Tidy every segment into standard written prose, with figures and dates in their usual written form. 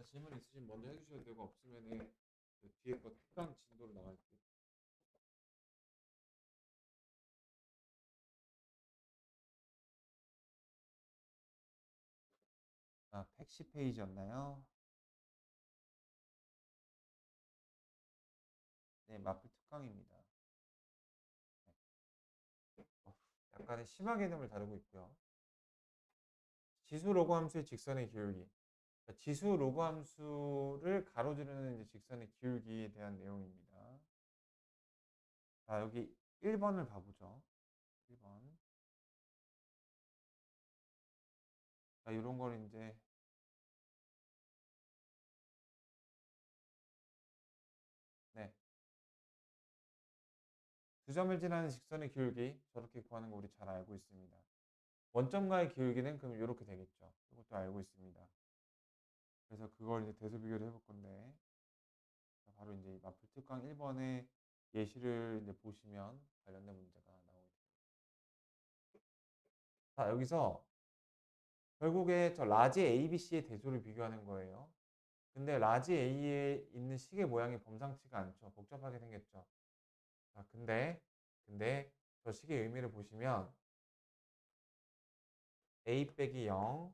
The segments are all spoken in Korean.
질문 있으시면 먼저 해주셔도 되고 없으면은 그 뒤에 거 특강 진도로 나갈게요. 아, 110페이지였나요? 네, 마플 특강입니다. 약간의 심화 개념을 다루고 있고요. 지수 로그 함수의 직선의 기울기. 그러니까 지수 로그 함수를 가로지르는 이제 직선의 기울기에 대한 내용입니다. 자, 여기 1번을 봐보죠. 1번. 자, 이런 걸 이제 네. 두 점을 지나는 직선의 기울기 저렇게 구하는 거 우리 잘 알고 있습니다. 원점과의 기울기는 그럼 이렇게 되겠죠. 이것도 알고 있습니다. 그래서 그걸 이제 대수 비교를 해볼 건데 바로 이제 마플 특강 1번의 예시를 이제 보시면 관련된 문제가 나오게 됩니다. 자, 여기서 결국에 저 라지 ABC의 대수를 비교하는 거예요. 근데 라지 A에 있는 시계 모양이 범상치가 않죠. 복잡하게 생겼죠. 자, 근데 저 식의 의미를 보시면 A 빼기 0,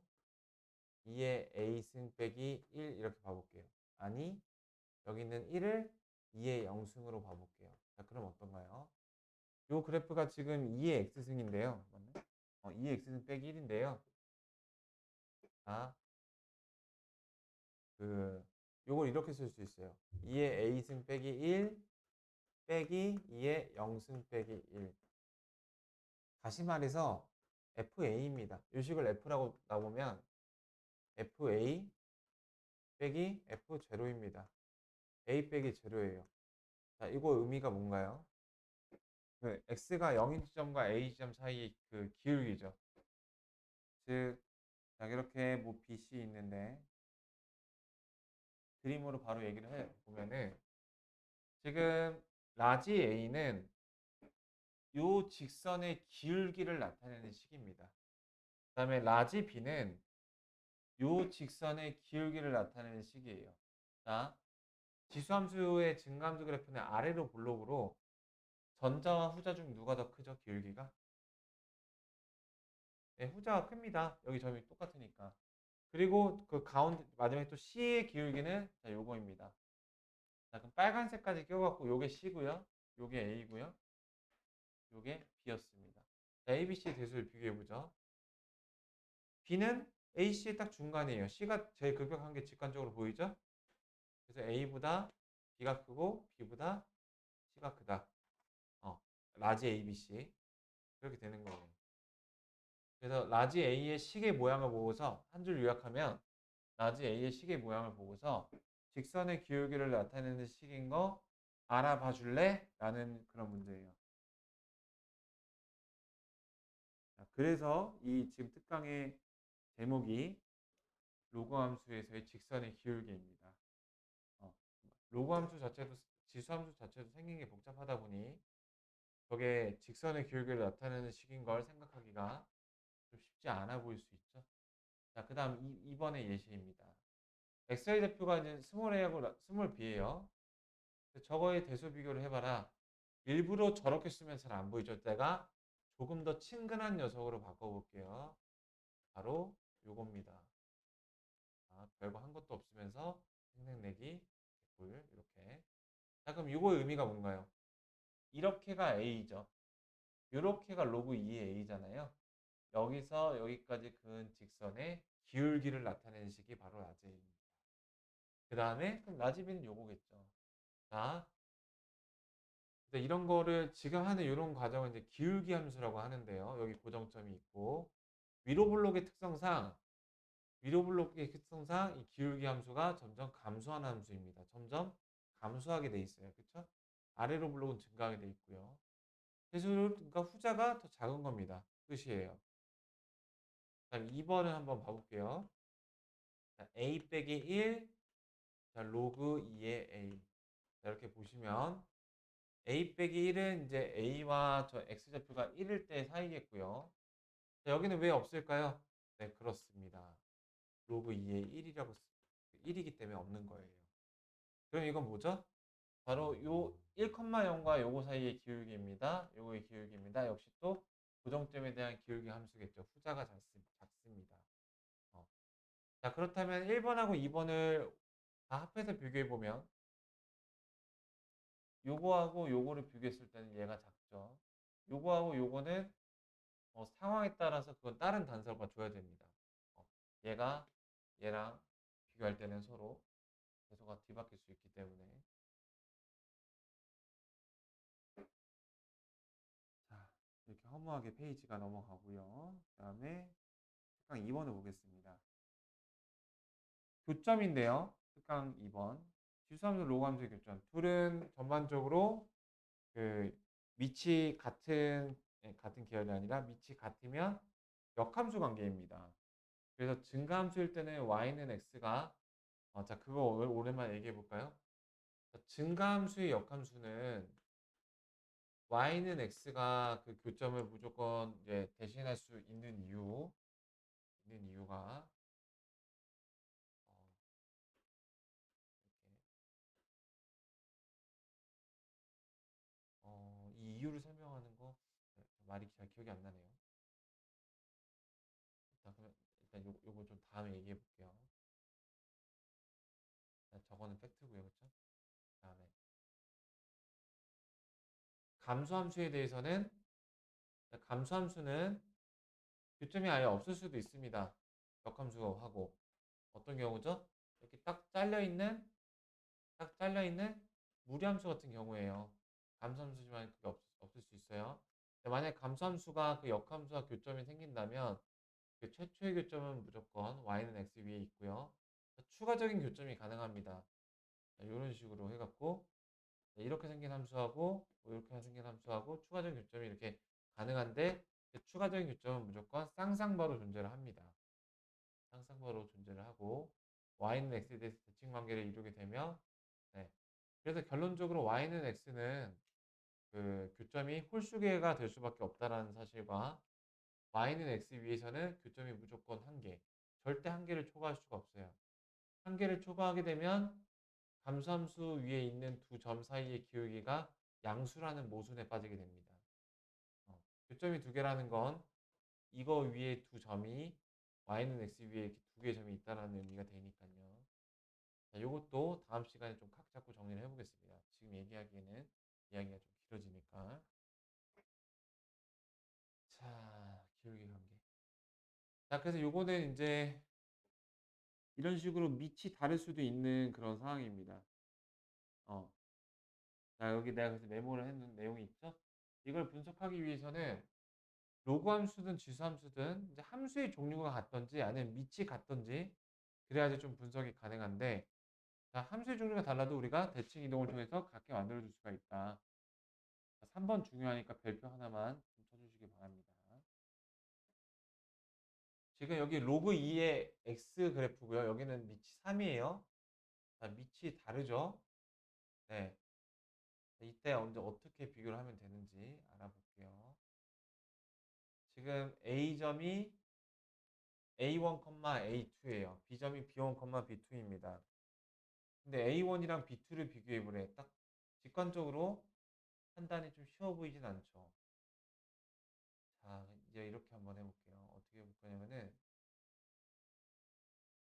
2의 A승 빼기 1 이렇게 봐볼게요. 아니, 여기는 1을 2의 0승으로 봐볼게요. 자, 그럼 어떤가요? 요 그래프가 지금 2의 X승인데요. 맞네? 2의 X승 빼기 1인데요. 자, 요걸 이렇게 쓸 수 있어요. 2의 A승 빼기 1 빼기 2의 0승 빼기 1. 다시 말해서 FA입니다. 요 식을 F라고 나오면 FA 빼기 F0입니다. A 빼기 0예요. 자, 이거 의미가 뭔가요? 그 X가 0인 지점과 A 지점 사이의 그 기울기죠. 즉, 자, 이렇게 뭐 BC 있는데 그림으로 바로 얘기를 해 보면은 지금 라지 A는 요 직선의 기울기를 나타내는 식입니다. 그 다음에 라지 B는 요 직선의 기울기를 나타내는 식이에요. 자, 지수함수의 증가함수 그래프는 아래로 볼록으로 전자와 후자 중 누가 더 크죠? 기울기가? 네, 후자가 큽니다. 여기 점이 똑같으니까. 그리고 그 가운데 마지막에 또 C의 기울기는 자, 요거입니다. 자, 그럼 빨간색까지 껴갖고 요게 C고요. 요게 A고요. 요게 B였습니다. 자, ABC 대수를 비교해보죠. B는 AC의 딱 중간이에요. C가 제일 급격한 게 직관적으로 보이죠? 그래서 A보다 B가 크고 B보다 C가 크다. 라지 ABC. 그렇게 되는 거예요. 그래서 라지 A의 시계 모양을 보고서 한 줄 요약하면 라지 A의 시계 모양을 보고서 직선의 기울기를 나타내는 식인 거 알아봐 줄래? 라는 그런 문제예요. 자, 그래서 이 지금 특강의 제목이 로그 함수에서의 직선의 기울기입니다. 로그 함수 자체도 지수 함수 자체도 생긴 게 복잡하다 보니 저게 직선의 기울기를 나타내는 식인 걸 생각하기가 좀 쉽지 않아 보일 수 있죠. 자, 그 다음 2번의 예시입니다. XY 대표가 이제 스몰 A하고 스몰 B예요. 저거의 대수 비교를 해봐라. 일부러 저렇게 쓰면 잘 안 보이죠. 내가 조금 더 친근한 녀석으로 바꿔볼게요. 바로 요겁니다. 별거 한 것도 없으면서 생색내기 개꿀 이렇게. 자, 그럼 요거의 의미가 뭔가요? 이렇게가 A죠. 이렇게가 로그 2의 A잖아요. 여기서 여기까지 그은 직선의 기울기를 나타내는 식이 바로 라지 A입니다. 그 다음에 그럼 라지 B는 요거겠죠. 자, 이런 거를 지금 하는 이런 과정은 이제 기울기 함수라고 하는데요. 여기 고정점이 있고 위로 블록의 특성상 이 기울기 함수가 점점 감소하는 함수입니다. 점점 감소하게 돼 있어요. 그렇죠? 아래로 블록은 증가하게 돼 있고요. 그러니까 후자가 더 작은 겁니다. 끝이에요. 다음 2번을 한번 봐볼게요. 자, a 빼기 1 자, 로그 2의 a 자, 이렇게 보시면 a 빼기 1은 이제 a와 저 x좌표가 1일 때 사이겠고요. 자, 여기는 왜 없을까요? 네, 그렇습니다. 로그 2의 1이라고 1이기 때문에 없는 거예요. 그럼 이건 뭐죠? 바로 요 1,0과 요거 사이의 기울기입니다. 요거의 기울기입니다. 역시 또 고정점에 대한 기울기 함수겠죠. 후자가 작습니다. 자, 그렇다면 1번하고 2번을 다 합해서 비교해보면 요거하고 요거를 비교했을 때는 얘가 작죠. 요거하고 요거는 상황에 따라서 그건 다른 단서가 줘야 됩니다. 얘가 얘랑 비교할 때는 서로 계속가 뒤바뀔 수 있기 때문에. 자, 이렇게 허무하게 페이지가 넘어가고요. 그 다음에 특강 2번을 보겠습니다. 교점인데요. 특강 2번. 지수함수, 로그함수의 교점. 둘은 전반적으로 그 밑이 같은 계열이 아니라 밑이 같으면 역함수 관계입니다. 그래서 증가함수일 때는 y는 x가 자, 그거 오랜만에 얘기해 볼까요? 증가함수의 역함수는 y는 x가 그 교점을 무조건 이제 대신할 수 있는 이유가 이 이유를 설명하는 거 말이 잘 기억이 안 나네요. 자, 그러면 일단 요거 좀 다음에 얘기해 볼게요. 저거는 팩트고요, 그렇죠? 다음에 감수함수는 교점이 아예 없을 수도 있습니다. 역함수하고 어떤 경우죠? 이렇게 딱 잘려 있는 무리함수 같은 경우에요. 감수함수지만 그게 없을 수 있어요. 만약 감수함수가 그 역함수와 교점이 생긴다면 그 최초의 교점은 무조건 y는 x 위에 있고요. 추가적인 교점이 가능합니다. 이런 식으로 해갖고 이렇게 생긴 함수하고 이렇게 생긴 함수하고 추가적인 교점이 이렇게 가능한데 추가적인 교점은 무조건 쌍쌍바로 존재를 합니다. 쌍쌍바로 존재를 하고 y는 x에 대해서 대칭 관계를 이루게 되면 네. 그래서 결론적으로 y는 x는 그 교점이 홀수계가 될 수밖에 없다라는 사실과 y는 x 위에서는 교점이 무조건 한 개, 절대 한 개를 초과할 수가 없어요. 한 개를 초과하게 되면 감수함수 위에 있는 두 점 사이의 기울기가 양수라는 모순에 빠지게 됩니다. 교점이 두 개라는 건 이거 위에 두 점이 y는 x 위에 이렇게 두 개의 점이 있다는 의미가 되니까요. 자, 이것도 다음 시간에 좀 각 잡고 정리를 해보겠습니다. 지금 얘기하기에는 이야기가 좀 길어지니까. 자, 기울기 관계. 자, 그래서 요거는 이제 이런 식으로 밑이 다를 수도 있는 그런 상황입니다. 어. 자, 여기 내가 그래서 메모를 해놓은 내용이 있죠? 이걸 분석하기 위해서는 로그 함수든 지수 함수든 이제 함수의 종류가 같던지 아니면 밑이 같던지 그래야지 좀 분석이 가능한데 자, 함수의 종류가 달라도 우리가 대칭 이동을 통해서 같게 만들어 줄 수가 있다. 3번 중요하니까 별표 하나만 좀 쳐주시기 바랍니다. 지금 여기 로그 2의 x 그래프고요. 여기는 밑이 3이에요. 자, 밑이 다르죠? 네. 이때 언제 어떻게 비교를 하면 되는지 알아볼게요. 지금 A점이 A1, A2예요. B점이 B1, B2입니다. 근데 A1이랑 B2를 비교해보래. 딱 직관적으로 판단이 좀 쉬워 보이진 않죠. 자, 이제 이렇게 한번 해볼게요. 어떻게 해볼 거냐면은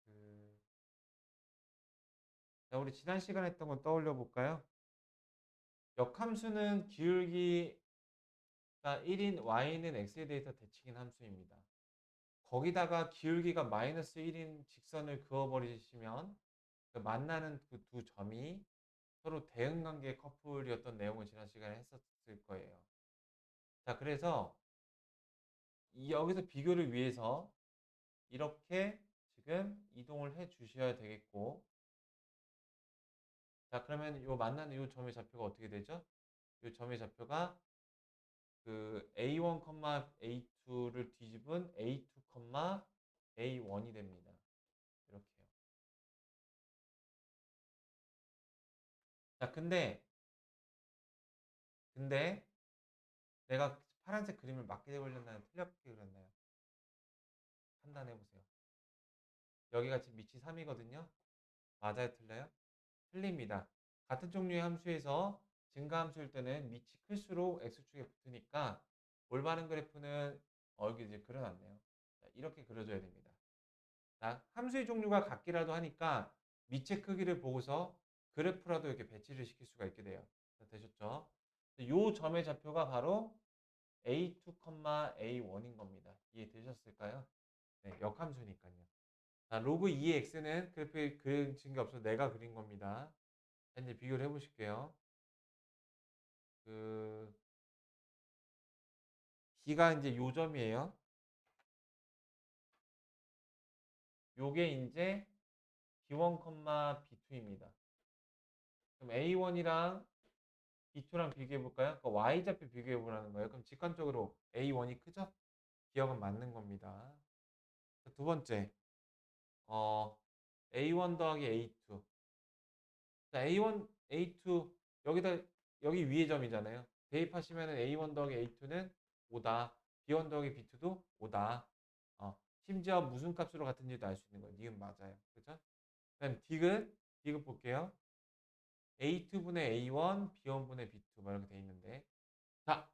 그... 자, 우리 지난 시간에 했던 건 떠올려 볼까요? 역함수는 기울기가 1인 y는 x에 대해서 대칭인 함수입니다. 거기다가 기울기가 마이너스 1인 직선을 그어버리시면 그 만나는 그 두 점이 서로 대응관계 커플이었던 내용을 지난 시간에 했었을 거예요. 자, 그래서 여기서 비교를 위해서 이렇게 지금 이동을 해 주셔야 되겠고 자, 그러면 이 만나는 이 점의 좌표가 어떻게 되죠? 이 점의 좌표가 그 A1, A2를 뒤집은 A2, A1이 됩니다. 이렇게요. 자, 근데 내가 파란색 그림을 맞게 그렸나요? 틀렸게 그렸나요? 판단해 보세요. 여기가 지금 밑이 3이거든요. 맞아요, 틀려요? 틀립니다. 같은 종류의 함수에서 증가함수일 때는 밑이 클수록 x축에 붙으니까 올바른 그래프는 여기 이제 그려놨네요. 자, 이렇게 그려줘야 됩니다. 자, 함수의 종류가 같기라도 하니까 밑의 크기를 보고서 그래프라도 이렇게 배치를 시킬 수가 있게 돼요. 자, 되셨죠? 이 점의 좌표가 바로 A2, A1인 겁니다. 이해되셨을까요? 네, 역함수니까요. 자, 로그 2의 x는 그래프에 그려진 게 없어서 내가 그린 겁니다. 자, 이제 비교를 해보실게요. 그 B가 이제 요 점이에요. 요게 이제 B1, B2입니다. 그럼 A1이랑 B2랑 비교해 볼까요? 그러니까 Y좌표 비교해 보라는 거예요. 그럼 직관적으로 A1이 크죠? 기억은 맞는 겁니다. 두 번째, 어, A1 더하기 A2. 자, A1, A2 여기다 여기 위의 점이잖아요. 대입하시면 A1 더하기 A2는 5다. B1 더하기 B2도 5다. 심지어 무슨 값으로 같은지도 알 수 있는 거예요. 니은 맞아요. 그죠? 그다음 디귿 볼게요. A2분의 A1, B1분의 B2 뭐 이렇게 돼 있는데 자,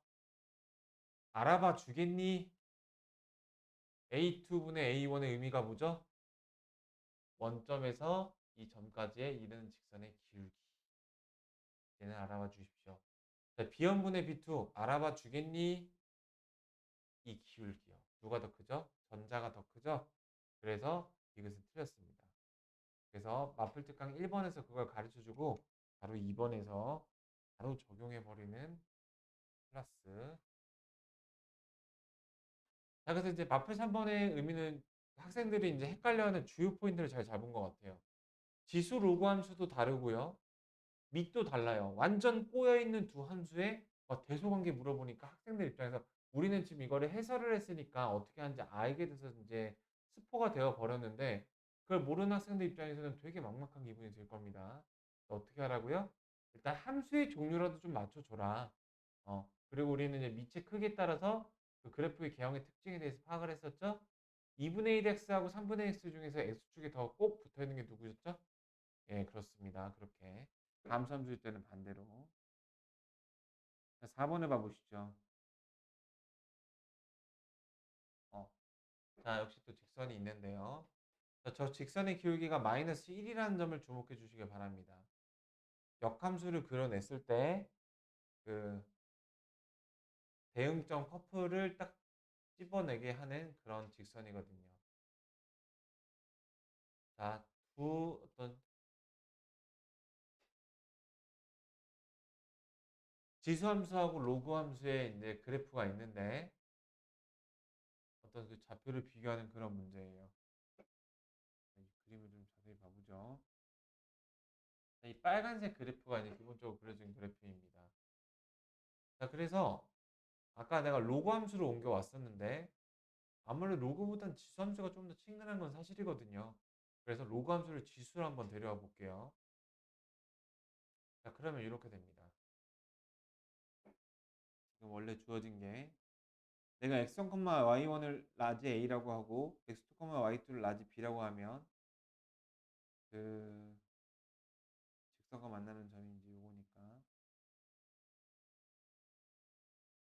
알아봐 주겠니? A2분의 A1의 의미가 뭐죠? 원점에서 이 점까지의 이르는 직선의 기울기. 얘는 알아봐 주십시오. 자, B1분의 B2 알아봐 주겠니? 이 기울기요. 누가 더 크죠? 전자가 더 크죠? 그래서 이것은 틀렸습니다. 그래서 마플 특강 1번에서 그걸 가르쳐주고 바로 2번에서 바로 적용해버리는 클래스. 자, 그래서 이제 마플 3번의 의미는 학생들이 이제 헷갈려하는 주요 포인트를 잘 잡은 것 같아요. 지수 로그 함수도 다르고요. 밑도 달라요. 완전 꼬여있는 두 함수의 대소관계 물어보니까 학생들 입장에서 우리는 지금 이거를 해설을 했으니까 어떻게 하는지 알게 돼서 이제 스포가 되어 버렸는데 그걸 모르는 학생들 입장에서는 되게 막막한 기분이 들 겁니다. 어떻게 하라고요? 일단 함수의 종류라도 좀 맞춰줘라. 그리고 우리는 이제 밑의 크기에 따라서 그 그래프의 개형의 특징에 대해서 파악을 했었죠. 2분의 1x하고 3분의 x 중에서 x축에 더 꼭 붙어있는 게 누구였죠? 예, 그렇습니다. 그렇게. 감수함수일 때는 반대로. 4번을 봐보시죠. 어, 자, 역시 또 직선이 있는데요. 자, 저 직선의 기울기가 마이너스 1이라는 점을 주목해 주시길 바랍니다. 역함수를 그려냈을 때 그 대응점 커플을 딱 찝어내게 하는 그런 직선이거든요. 자, 두 어떤 지수함수하고 로그함수의 이제 그래프가 있는데 어떤 그 좌표를 비교하는 그런 문제예요. 이 그림을 좀 자세히 봐보죠. 이 빨간색 그래프가 이제 기본적으로 그려진 그래프입니다. 자, 그래서 아까 내가 로그 함수로 옮겨왔었는데 아무래도 로그보단 지수 함수가 좀 더 친근한 건 사실이거든요. 그래서 로그 함수를 지수로 한번 데려와 볼게요. 자, 그러면 이렇게 됩니다. 지금 원래 주어진 게 내가 x1, y1을 라지 a라고 하고 x2, y2를 라지 b라고 하면 그 직선과 만나는 점이 이제 요거니까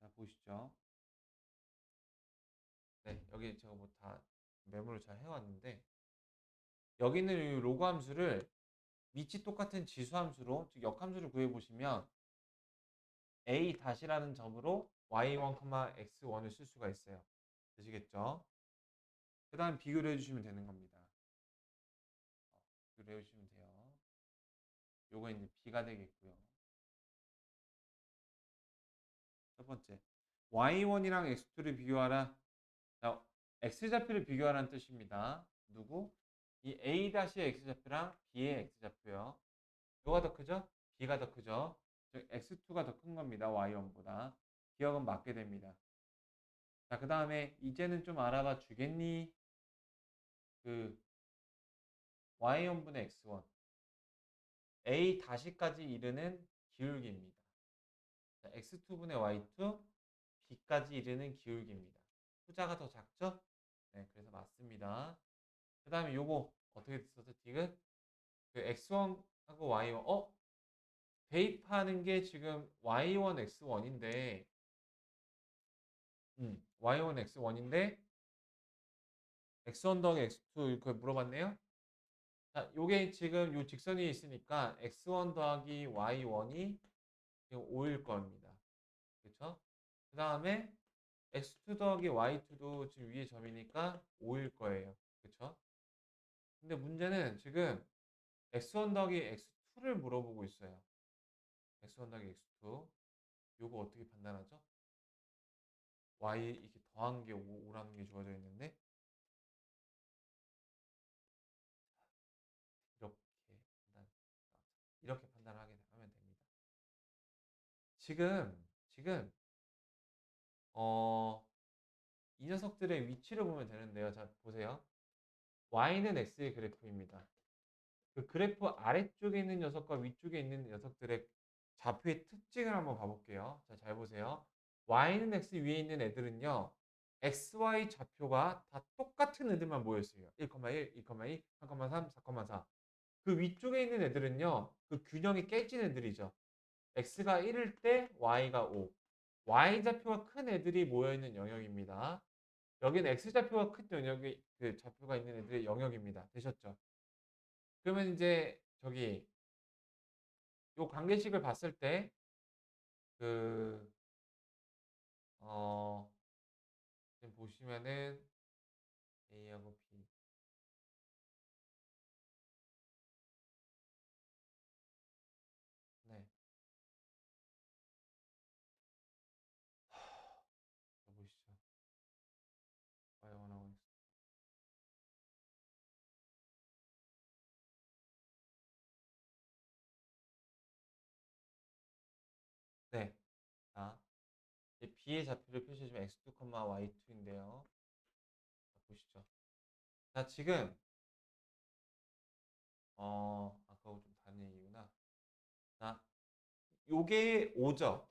자, 보시죠. 네, 여기 제가 뭐 다 메모를 잘 해왔는데 여기 있는 이 로그 함수를 밑이 똑같은 지수 함수로 즉 역함수를 구해보시면 a 다시라는 점으로 y1, x1을 쓸 수가 있어요. 되시겠죠? 그 다음 비교를 해주시면 되는 겁니다. 비교를 해주시면 돼요. 요거 이제 b가 되겠고요. 첫 번째 y1이랑 x2를 비교하라. 자, x좌표를 비교하라는 뜻입니다. 누구? 이 a-의 x좌표랑 b의 x좌표요. 뭐가 더 크죠? b가 더 크죠? 즉 x2가 더 큰 겁니다. y1보다. 기억은 맞게 됩니다. 자, 그 다음에 이제는 좀 알아봐 주겠니? 그 y1분의 x1 a 다시까지 이르는 기울기입니다. 자, x2분의 y2 b까지 이르는 기울기입니다. 숫자가 더 작죠? 네, 그래서 맞습니다. 그 다음에 요거 어떻게 썼죠? 디귿? 그 x1하고 y1 대입하는 게 지금 y1 x1인데 y1 x1인데 x1 더하기 x2 이렇게 물어봤네요. 자, 요게 지금 요 직선이 있으니까 x1 더하기 y1이 지금 5일 겁니다. 그렇죠? 그 다음에 x2 더하기 y2도 지금 위에 점이니까 5일 거예요. 그렇죠? 근데 문제는 지금 x1 더하기 x2를 물어보고 있어요. x1 더하기 x2. 요거 어떻게 판단하죠? y 이렇게 더한 게 5라는 게 주어져 있는데 이렇게 판단, 이렇게 판단하게 하면 됩니다. 지금 이 녀석들의 위치를 보면 되는데요. 자, 보세요. y는 x의 그래프입니다. 그 그래프 아래쪽에 있는 녀석과 위쪽에 있는 녀석들의 좌표의 특징을 한번 봐볼게요. 자, 잘 보세요. y는 x 위에 있는 애들은요. xy 좌표가 다 똑같은 애들만 모여있어요. 1,1, 2,2, 3,3, 4,4. 그 위쪽에 있는 애들은요. 그 균형이 깨진 애들이죠. x가 1일 때 y가 5. y좌표가 큰 애들이 모여있는 영역입니다. 여기는 x좌표가 큰 영역이 그 좌표가 있는 애들의 영역입니다. 되셨죠? 그러면 이제 저기 요 관계식을 봤을 때 그 지금 보시면은 A하고 B 네. 자, 보시죠. Y1하고 X. 네. 자, 이제 B의 좌표를 표시해주면 X2, Y2인데요. 자, 보시죠. 자, 지금 아까하고 좀 다른 얘기구나. 자, 요게 5죠.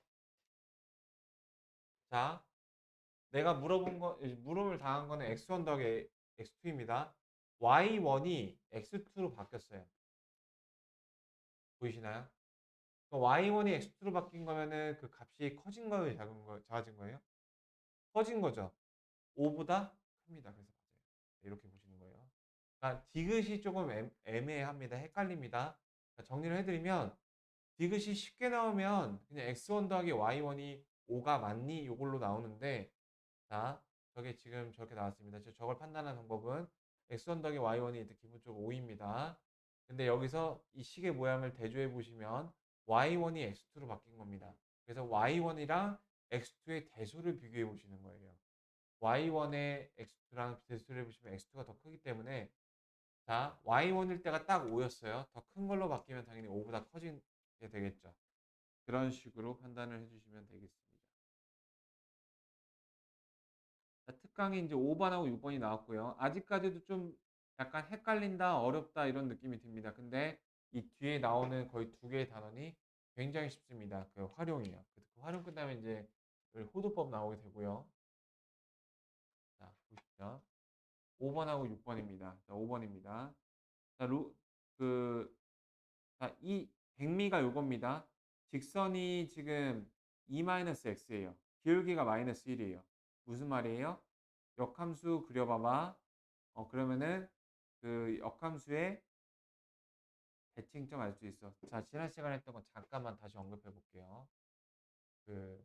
자, 내가 물음을 당한 거는 X1 더하기 X2입니다. Y1이 X2로 바뀌었어요. 보이시나요? y1이 x2로 바뀐 거면은 그 값이 커진 거예요, 작아진 거예요? 커진 거죠. 5보다 큽니다. 그래서 맞아요. 이렇게 보시는 거예요. 그러니까 디귿이 조금 애매합니다. 헷갈립니다. 정리를 해드리면 디귿이 쉽게 나오면 그냥 x1 더하기 y1이 5가 맞니? 이걸로 나오는데 자, 저게 지금 저렇게 나왔습니다. 저걸 판단하는 방법은 x1 더하기 y1이 일단 기본적으로 5입니다. 근데 여기서 이 식의 모양을 대조해 보시면 y1이 x2로 바뀐 겁니다. 그래서 y1이랑 x2의 대소를 비교해 보시는 거예요. y1의 x2랑 대소를 해보시면 x2가 더 크기 때문에 자, y1일 때가 딱 5였어요. 더 큰 걸로 바뀌면 당연히 5보다 커지게 되겠죠. 그런 식으로 판단을 해주시면 되겠습니다. 자, 특강이 이제 5번하고 6번이 나왔고요. 아직까지도 좀 약간 헷갈린다, 어렵다 이런 느낌이 듭니다. 근데 이 뒤에 나오는 거의 두 개의 단원이 굉장히 쉽습니다. 그 활용이요. 그 활용 끝나면 이제 호도법 나오게 되고요. 자, 보시죠. 5번하고 6번입니다. 자, 5번입니다. 자, 이 백미가 요겁니다. 직선이 지금 2-x예요. 기울기가 -1이에요. 무슨 말이에요? 역함수 그려봐봐. 그러면은 그 역함수의 대칭점 알 수 있어. 자, 지난 시간에 했던 거 잠깐만 다시 언급해 볼게요. 그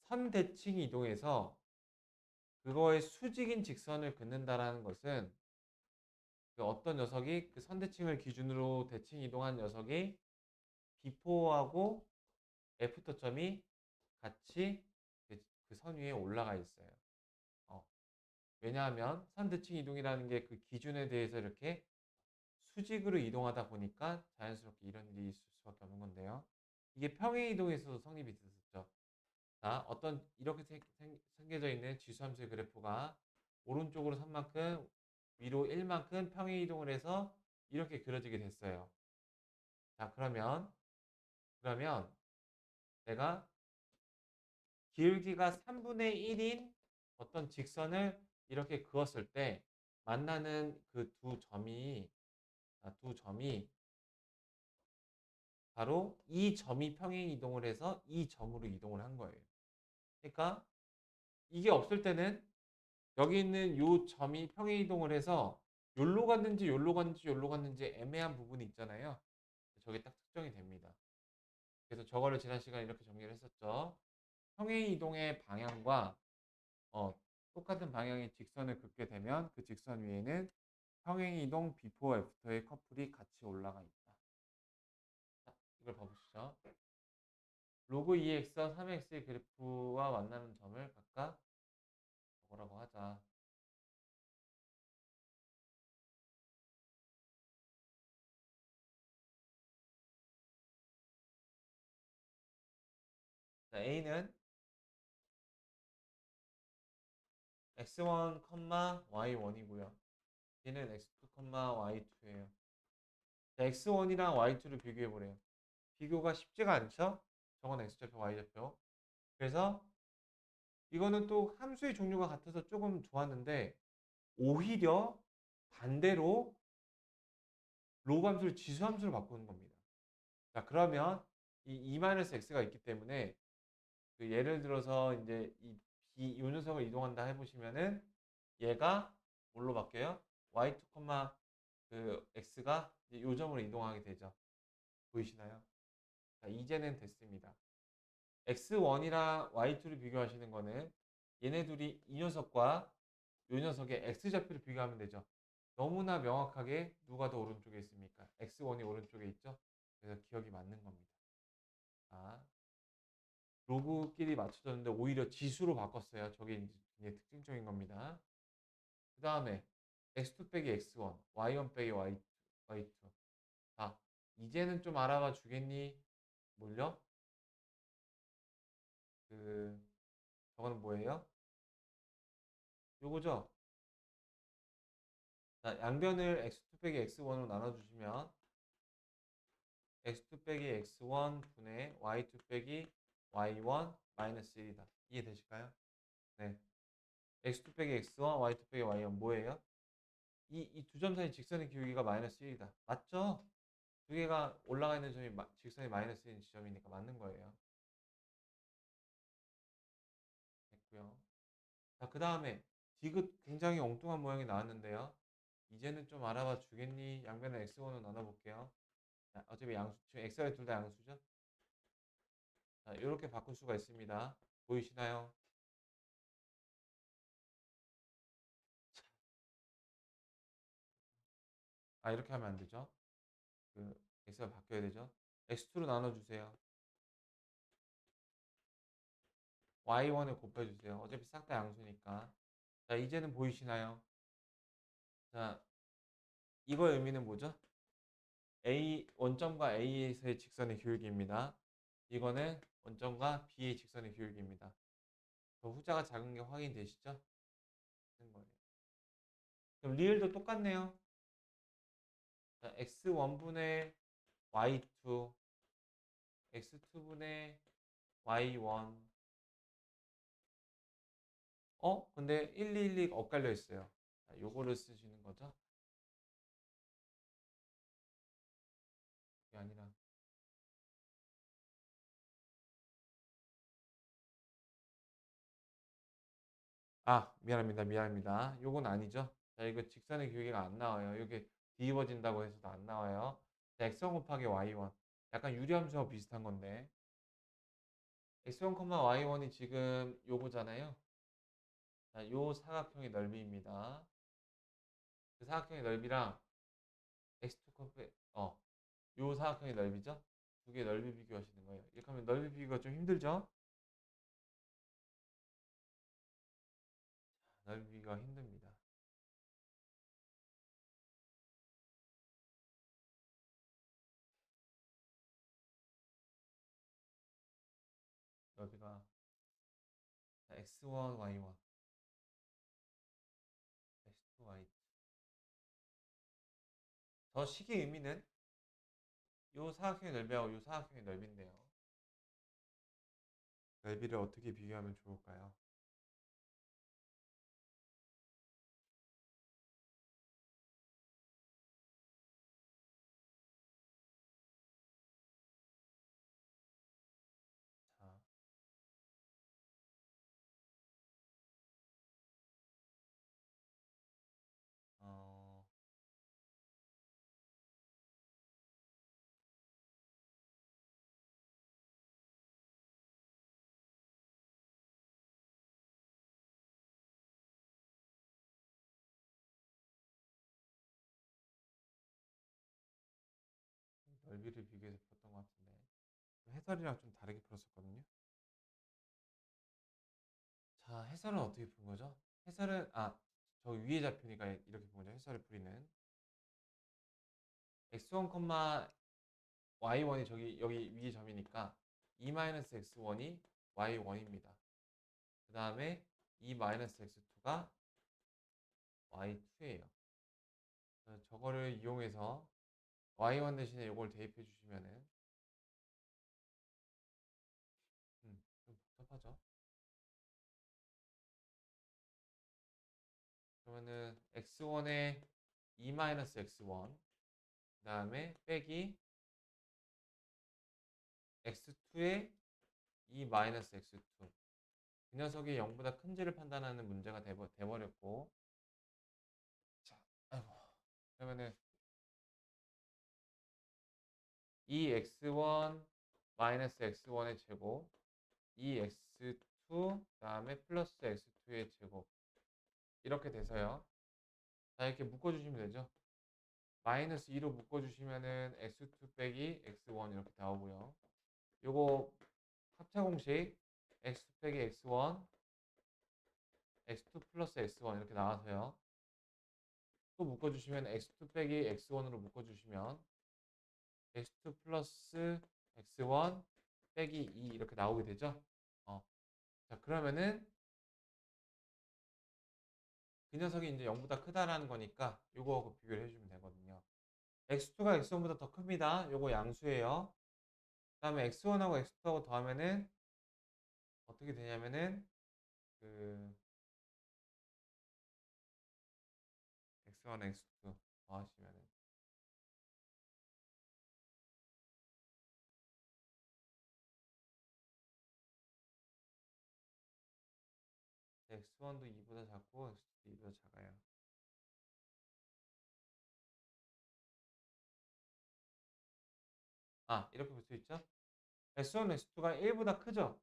선 대칭 이동에서 그거의 수직인 직선을 긋는다라는 것은 그 어떤 녀석이 그 선대칭을 기준으로 대칭 이동한 녀석이 비포하고 애프터점이 같이 그 선 위에 올라가 있어요. 어, 왜냐하면 선대칭 이동이라는 게 그 기준에 대해서 이렇게 수직으로 이동하다 보니까 자연스럽게 이런 일이 있을 수밖에 없는 건데요. 이게 평행 이동에서도 성립이 됐었죠. 자, 어떤 이렇게 생겨져 있는 지수함수의 그래프가 오른쪽으로 3만큼 위로 1만큼 평행 이동을 해서 이렇게 그려지게 됐어요. 자, 그러면 내가 기울기가 3분의 1인 어떤 직선을 이렇게 그었을 때 만나는 그 두 점이 바로 이 점이 평행 이동을 해서 이 점으로 이동을 한 거예요. 그러니까 이게 없을 때는 여기 있는 요 점이 평행 이동을 해서 요로 갔는지 요로 갔는지 요로 갔는지 애매한 부분이 있잖아요. 저게 딱 특정이 됩니다. 그래서 저거를 지난 시간에 이렇게 정리를 했었죠. 평행 이동의 방향과 똑같은 방향의 직선을 긋게 되면 그 직선 위에는 평행 이동 비포 애프터의 커플이 같이 올라가 있다. 자, 이걸 봐보시죠. 로그 2x와 3x의 그래프와 만나는 점을 각각 뭐라고 하자. 자, a는 x1, y1이고요. b는 x2, y2예요. 자, x1이랑 y2를 비교해 보래요. 비교가 쉽지가 않죠? 저건 x좌표, y좌표. 그래서 이거는 또 함수의 종류가 같아서 조금 좋았는데 오히려 반대로 로그 함수를 지수 함수로 바꾸는 겁니다. 자, 그러면 이 2-x가 있기 때문에 그 예를 들어서 이제 요 녀석을 이동한다 해보시면은 얘가 뭘로 바뀌어요? y2, 그 x가 이제 요 점으로 이동하게 되죠. 보이시나요? 자, 이제는 됐습니다. x1이랑 y2를 비교하시는 거는 얘네 둘이 이 녀석과 요 녀석의 x좌표를 비교하면 되죠. 너무나 명확하게 누가 더 오른쪽에 있습니까? x1이 오른쪽에 있죠? 그래서 기억이 맞는 겁니다. 자, 로그끼리 맞춰졌는데 오히려 지수로 바꿨어요. 저게 이제 특징적인 겁니다. 그 다음에 x2 빼기 x1, y1 빼기 y2. 자, 이제는 좀 알아봐 주겠니? 뭘요? 그, 저거는 뭐예요? 요거죠? 자, 양변을 x2 빼기 x1으로 나눠주시면 x2 빼기 x1 분의 y2 빼기 y1 마이너스 1이다. 이해되실까요? 네. x2 빼기 x1, y2 빼기 y1 뭐예요? 이 두 점 사이 직선의 기울기가 마이너스 1이다. 맞죠? 두 개가 올라가 있는 점이 직선이 마이너스 1인 지점이니까 맞는 거예요. 됐고요. 자, 그 다음에 디귿 굉장히 엉뚱한 모양이 나왔는데요. 이제는 좀 알아봐 주겠니? 양변을 x1으로 나눠볼게요. 자, 어차피 양수, 지금 xy 둘 다 양수죠? 자, 이렇게 바꿀 수가 있습니다. 보이시나요? 아, 이렇게 하면 안 되죠. 그 x가 바뀌어야 되죠. x2로 나눠주세요. y1을 곱해주세요. 어차피 싹 다 양수니까. 자, 이제는 보이시나요? 자, 이거의 의미는 뭐죠? A, 원점과 A에서의 직선의 기울기입니다. 이거는 원점과 B의 직선의 기울기입니다. 저 후자가 작은 게 확인되시죠? 그런 거예요. 그럼 리을도 똑같네요. 자, x1분의 y2, x2분의 y1. 근데 1, 2, 1, 2 엇갈려 있어요. 자, 요거를 쓰시는 거죠. 그게 아니라. 아, 미안합니다. 미안합니다. 요건 아니죠. 자, 이거 직선의 기울기가 안 나와요. 이게 뒤집어진다고 해서도 안 나와요. 자, x1 곱하기 y1. 약간 유리함수와 비슷한 건데. x1, y1이 지금 요거잖아요. 자, 요 사각형의 넓이입니다. 그 사각형의 넓이랑 x2 요 사각형의 넓이죠? 두 개 넓이 비교하시는 거예요. 이렇게 하면 넓이 비교가 좀 힘들죠? 넓이가 힘듭니다. 넓이가 x1, y1, x2, y2. 저 식의 의미는 요 사각형의 넓이하고 요 사각형의 넓이인데요. 넓이를 어떻게 비교하면 좋을까요? 넓이를 비교해서 풀었던 것 같은데 해설이랑 좀 다르게 풀었었거든요. 자, 해설은 어떻게 푼 거죠? 해설은 저 위에 잡히니까 이렇게 본 거죠. 해설을 풀이는 x1, y1이 여기 위에 점이니까 e-x1이 y1입니다. 그 다음에 e-x2가 y2예요. 저거를 이용해서 y1 대신에 이걸 대입해 주시면은 좀 복잡하죠. 그러면은 x1에 e-x1 그 다음에 빼기 x2에 e-x2 그 녀석이 0보다 큰지를 판단하는 문제가 돼버렸고 자, 아이고. 그러면은 이 x1 마이너스 x1의 제곱 이 x2 그 다음에 플러스 x2의 제곱 이렇게 돼서요. 자, 이렇게 묶어주시면 되죠. 마이너스 2로 묶어주시면은 x2 빼기 x1 이렇게 나오고요. 요거 합차 공식 x 빼기 x1 x2 플러스 x1 이렇게 나와서요. 또 묶어주시면 x2 빼기 x1으로 묶어주시면 x2 플러스 x1 빼기 2 이렇게 나오게 되죠. 자, 그러면은 그 녀석이 이제 0보다 크다라는 거니까 요거하고 비교를 해주면 되거든요. x2가 x1보다 더 큽니다. 요거 양수예요. 그 다음에 x1하고 x2하고 더하면은 어떻게 되냐면은 그 x1, x2 더하시면은 x1도 2보다 작고 x2도 2보다 작아요. 이렇게 볼 수 있죠? x1, x2가 1보다 크죠?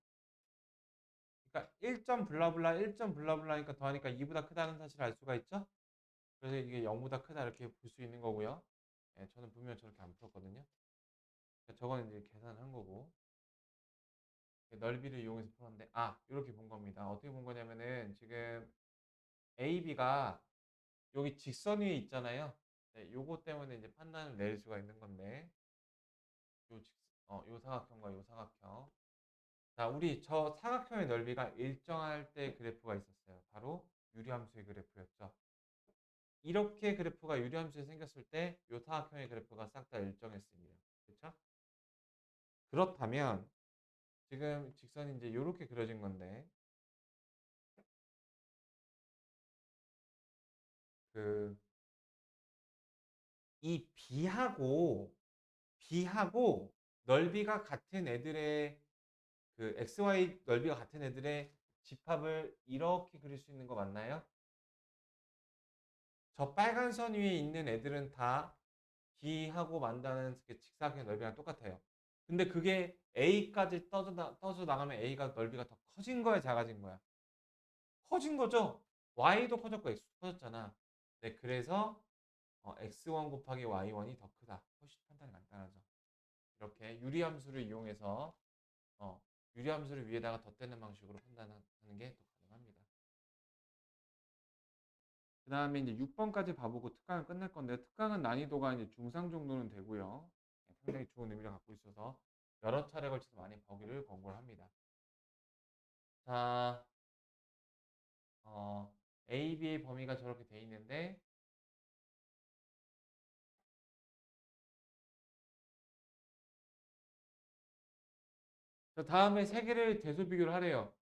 그러니까 1점 블라블라 1점 블라블라니까 더하니까 2보다 크다는 사실을 알 수가 있죠? 그래서 이게 0보다 크다 이렇게 볼 수 있는 거고요. 예, 저는 분명 저렇게 안 풀었거든요. 그러니까 저거는 이제 계산을 한 거고 넓이를 이용해서 풀었는데 이렇게 본 겁니다. 어떻게 본 거냐면은 지금 AB가 여기 직선 위에 있잖아요. 네, 요거 때문에 이제 판단을 내릴 수가 있는 건데 요 사각형과 요 사각형. 자, 우리 저 사각형의 넓이가 일정할 때 그래프가 있었어요. 바로 유리함수의 그래프였죠. 이렇게 그래프가 유리함수에 생겼을 때 요 사각형의 그래프가 싹 다 일정했습니다. 그렇죠? 그렇다면 지금 직선이 이제 이렇게 그려진 건데 그 이 B하고 넓이가 같은 애들의 그 XY 넓이가 같은 애들의 집합을 이렇게 그릴 수 있는 거 맞나요? 저 빨간 선 위에 있는 애들은 다 B하고 만다는 그 직사각형 넓이랑 똑같아요. 근데 그게 A까지 떠져 나가면 A가 넓이가 더 커진 거야, 작아진 거야? 커진 거죠? Y도 커졌고 X도 커졌잖아. 네, 그래서 X1 곱하기 Y1이 더 크다. 훨씬 판단이 간단하죠. 이렇게 유리함수를 이용해서 어, 유리함수를 위에다가 덧대는 방식으로 판단하는 게 또 가능합니다. 그 다음에 이제 6번까지 봐보고 특강을 끝낼 건데 특강은 난이도가 이제 중상 정도는 되고요. 상당히 좋은 의미를 갖고 있어서 여러 차례 걸쳐서 많이 보기를 권고를 합니다. 자, A, B의 범위가 저렇게 돼 있는데 자, 다음에 세 개를 대소 비교를 하래요.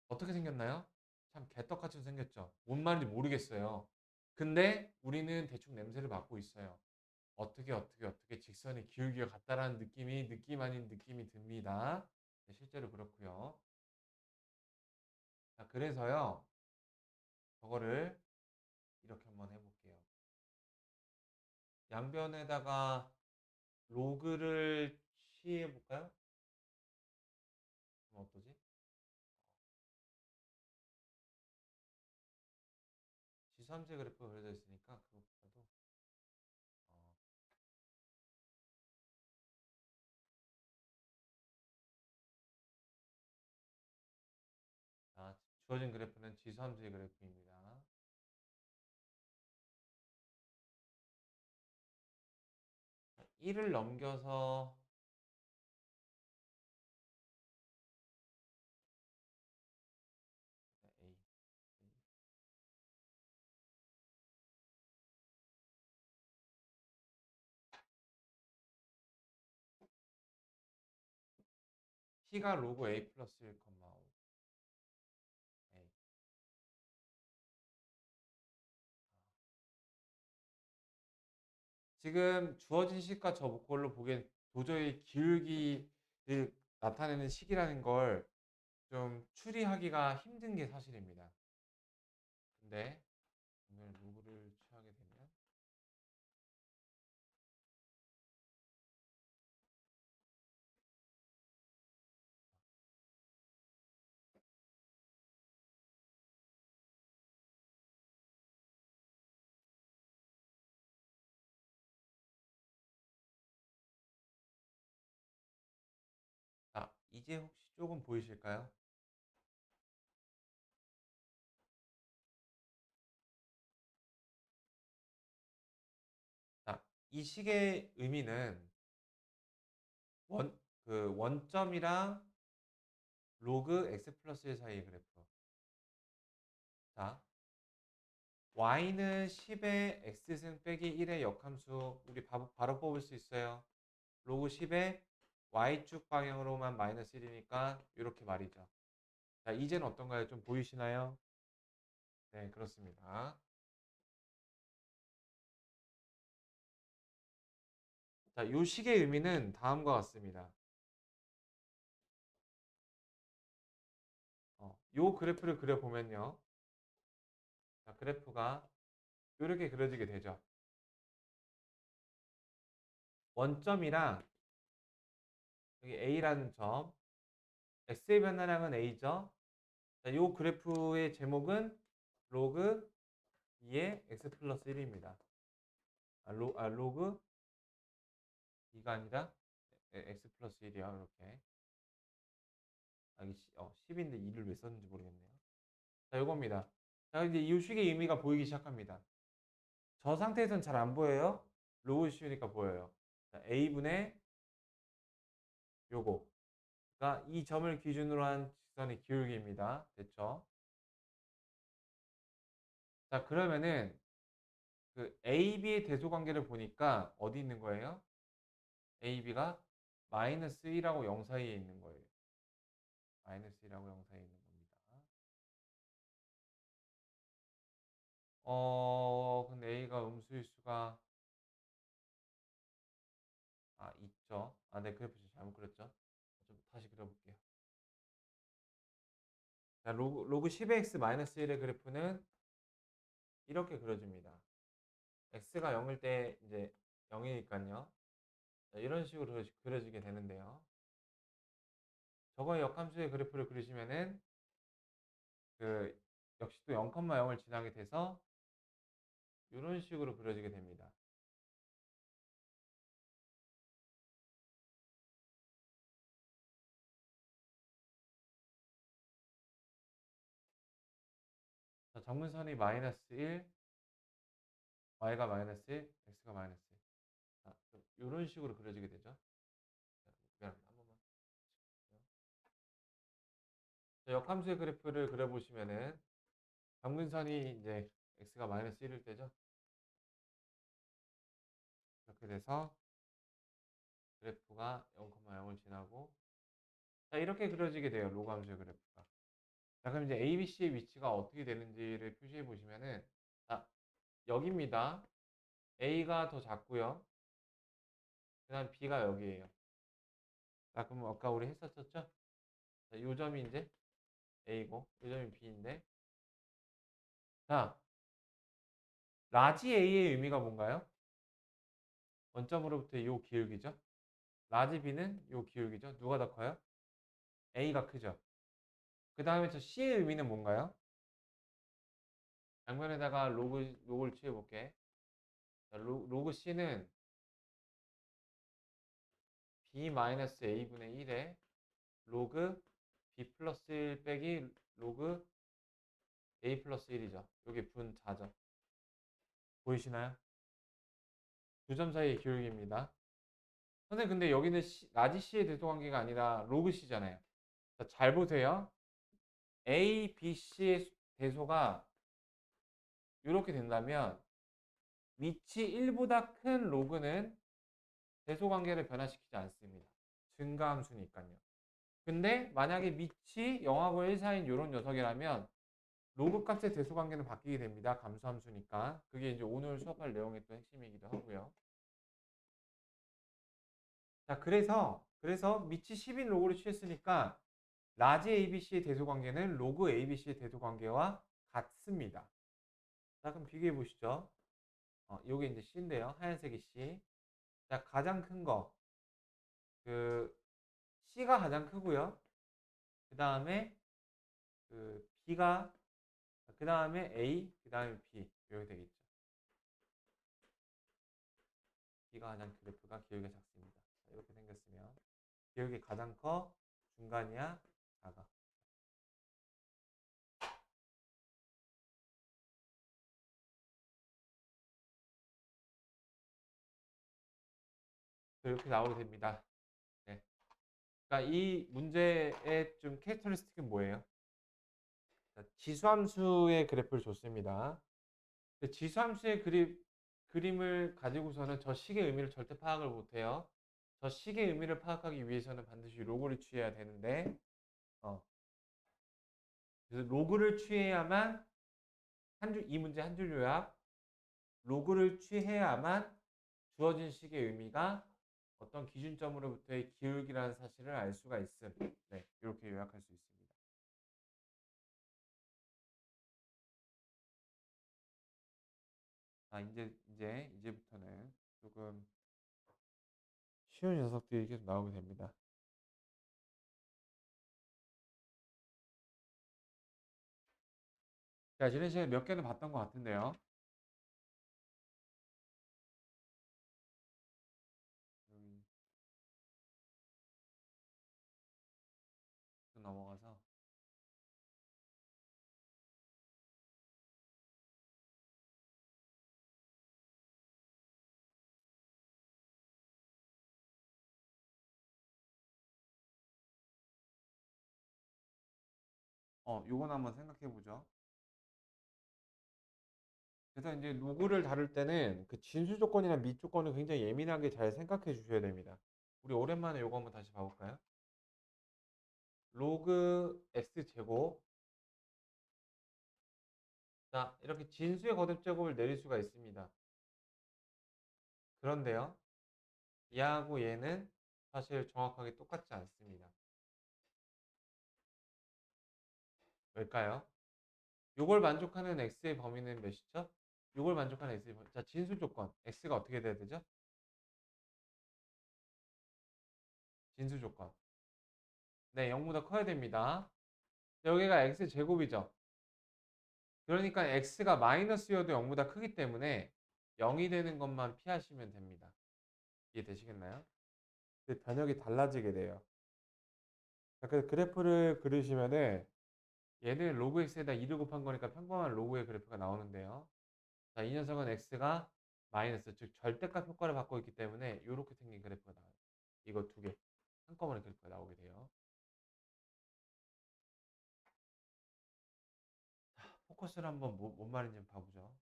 어떻게 생겼나요? 참 개떡같이 생겼죠. 뭔 말인지 모르겠어요. 근데 우리는 대충 냄새를 맡고 있어요. 어떻게 직선이 기울기가 같다라는 느낌 아닌 느낌이 듭니다. 네, 실제로 그렇고요. 자, 그래서요. 저거를 이렇게 한번 해볼게요. 양변에다가 로그를 취해볼까요? 그럼 어떠지? 지수함수의 그래프가 그려져 있으니까 그것보다도 주어진 그래프는 지수함수의 그래프입니다. 자, 1을 넘겨서 A. T가 로그 A 플러스 1, 5. A. 지금 주어진 식과 저걸로 보기엔 도저히 기울기를 나타내는 식이라는 걸 좀 추리하기가 힘든 게 사실입니다. 근데 오늘 로그를 취하게 되면 자, 이제 혹시 조금 보이실까요? 자, 이 식의 의미는 원점이랑 로그 x 플러스 1 사이의 그래프. 자, y는 10의 x승 빼기 1의 역함수 우리 바로 뽑을 수 있어요. 로그 10의 y축 방향으로만 마이너스 1이니까 이렇게 말이죠. 자, 이제는 어떤가요? 좀 보이시나요? 네, 그렇습니다. 자, 이 식의 의미는 다음과 같습니다. 요 그래프를 그려보면요. 자, 그래프가 이렇게 그려지게 되죠. 원점이랑 여기 A라는 점, X의 변화량은 A죠. 자, 요 그래프의 제목은 로그 2의 X 플러스 1입니다. 로그 2가 아니라 X 플러스 1이요. 이렇게. 아, 이게 10인데 2를 왜 썼는지 모르겠네요. 자, 요겁니다. 자, 이제 이 식의 의미가 보이기 시작합니다. 저 상태에서는 잘 안 보여요. 로그 씌우니까 보여요. 자, A분의 요거가 이 점을 기준으로 한 직선의 기울기입니다. 됐죠? 자, 그러면은 그 AB의 대소 관계를 보니까 어디 있는 거예요? AB가 마이너스 1하고 0 사이에 있는 거예요. 마이너스 1하고 0 사이에 있는 겁니다. 근데 A가 음수일 수가 있죠. 네, 그래프 잘못 그렸죠. 좀 다시 그려볼게요. 자, 로그 10의 x 마이너스 1의 그래프는 이렇게 그려집니다. x가 0일 때 이제 0이니까요. 자, 이런 식으로 그려지게 되는데요. 저거의 역함수의 그래프를 그리시면은 그 역시 또 0,0을 지나게 돼서 이런 식으로 그려지게 됩니다. 자, 정근선이 마이너스 1, y가 마이너스 1, x가 마이너스 1. 자, 이런 식으로 그려지게 되죠. 자, 미안합니다. 한 번만. 자, 역함수의 그래프를 그려보시면은 정근선이 이제 x가 마이너스 1일 때죠. 이렇게 돼서 그래프가 0,0을 지나고 자, 이렇게 그려지게 돼요. 로그함수의 그래프가. 자, 그럼 이제 A, B, C의 위치가 어떻게 되는지를 표시해 보시면은 자, 여기입니다. A가 더 작고요. 그다음 B가 여기에요. 자, 그럼 아까 우리 했었었죠? 자, 요 점이 이제 A고 요 점이 B인데 자, 라지 A의 의미가 뭔가요? 원점으로부터 요 기울기죠. 라지 B는 요 기울기죠. 누가 더 커요? A가 크죠. 그 다음에 저 C의 의미는 뭔가요? 양면에다가 로그를 취해볼게. 자, 로그 C는 B-A분의 1에 로그 B 플러스 1 빼기 로그 a 플러스 1이죠. 여기 분자죠. 보이시나요? 두 점 사이의 기울기입니다. 선생님 근데 여기는 라지 C의 대소관계가 아니라 로그 C잖아요. 자, 잘 보세요. A, B, C의 대소가 이렇게 된다면 위치 1보다 큰 로그는 대소관계를 변화시키지 않습니다. 증가함수니까요. 근데 만약에 위치 0하고 1 사이인 이런 녀석이라면 로그 값의 대소관계는 바뀌게 됩니다. 감소함수니까. 그게 이제 오늘 수업할 내용의 또 핵심이기도 하고요. 자, 그래서 위치 10인 로그를 취했으니까 라지 ABC의 대소관계는 로그 ABC의 대소관계와 같습니다. 자, 그럼 비교해 보시죠. 요게 이제 C인데요. 하얀색이 C. 자, 가장 큰 거. 그 C가 가장 크고요. 그 다음에 B가 그 다음에 A, 그 다음에 B 이렇게 되겠죠. B가 가장 그래프가 기울기가 작습니다. 자, 이렇게 생겼으면 기울기 가장 커, 중간이야, 작아. 이렇게 나오게 됩니다. 네. 그러니까 이 문제의 좀 캐릭터리스틱은 뭐예요? 자, 지수함수의 그래프를 줬습니다. 지수함수의 그림을 가지고서는 저 식의 의미를 절대 파악을 못해요. 저 식의 의미를 파악하기 위해서는 반드시 로그를 취해야 되는데 그래서 로그를 취해야만 이 문제 한 줄 요약. 로그를 취해야만 주어진 식의 의미가 어떤 기준점으로부터의 기울기라는 사실을 알 수가 있음. 네, 이렇게 요약할 수 있습니다. 자, 이제부터는 조금 쉬운 녀석들이 계속 나오게 됩니다. 자, 지난 시간에 몇 개는 봤던 것 같은데요. 또 넘어가서 요건 한번 생각해 보죠. 그래서 이제 로그를 다룰 때는 그 진수 조건이나 미 조건을 굉장히 예민하게 잘 생각해 주셔야 됩니다. 우리 오랜만에 요거 한번 다시 봐볼까요? 로그 x 제곱. 자, 이렇게 진수의 거듭 제곱을 내릴 수가 있습니다. 그런데요, 얘하고 얘는 사실 정확하게 똑같지 않습니다. 왜일까요? 요걸 만족하는 x의 범위는 몇이죠? 요걸 만족하는 x의 범위. 자, 진수 조건. x가 어떻게 돼야 되죠? 진수 조건. 네, 0보다 커야 됩니다. 여기가 x 제곱이죠. 그러니까 x가 마이너스여도 0보다 크기 때문에 0이 되는 것만 피하시면 됩니다. 이해되시겠나요? 그 변역이 달라지게 돼요. 자, 그래서 그래프를 그리시면은 얘는 로그 x에다 2를 곱한 거니까 평범한 로그의 그래프가 나오는데요. 자, 이 녀석은 x가 마이너스, 즉 절대값 효과를 받고 있기 때문에 이렇게 생긴 그래프가 나와요. 이거 두 개, 한꺼번에 그래프가 나오게 돼요. 포커스를 한번 뭔 말인지 봐보죠.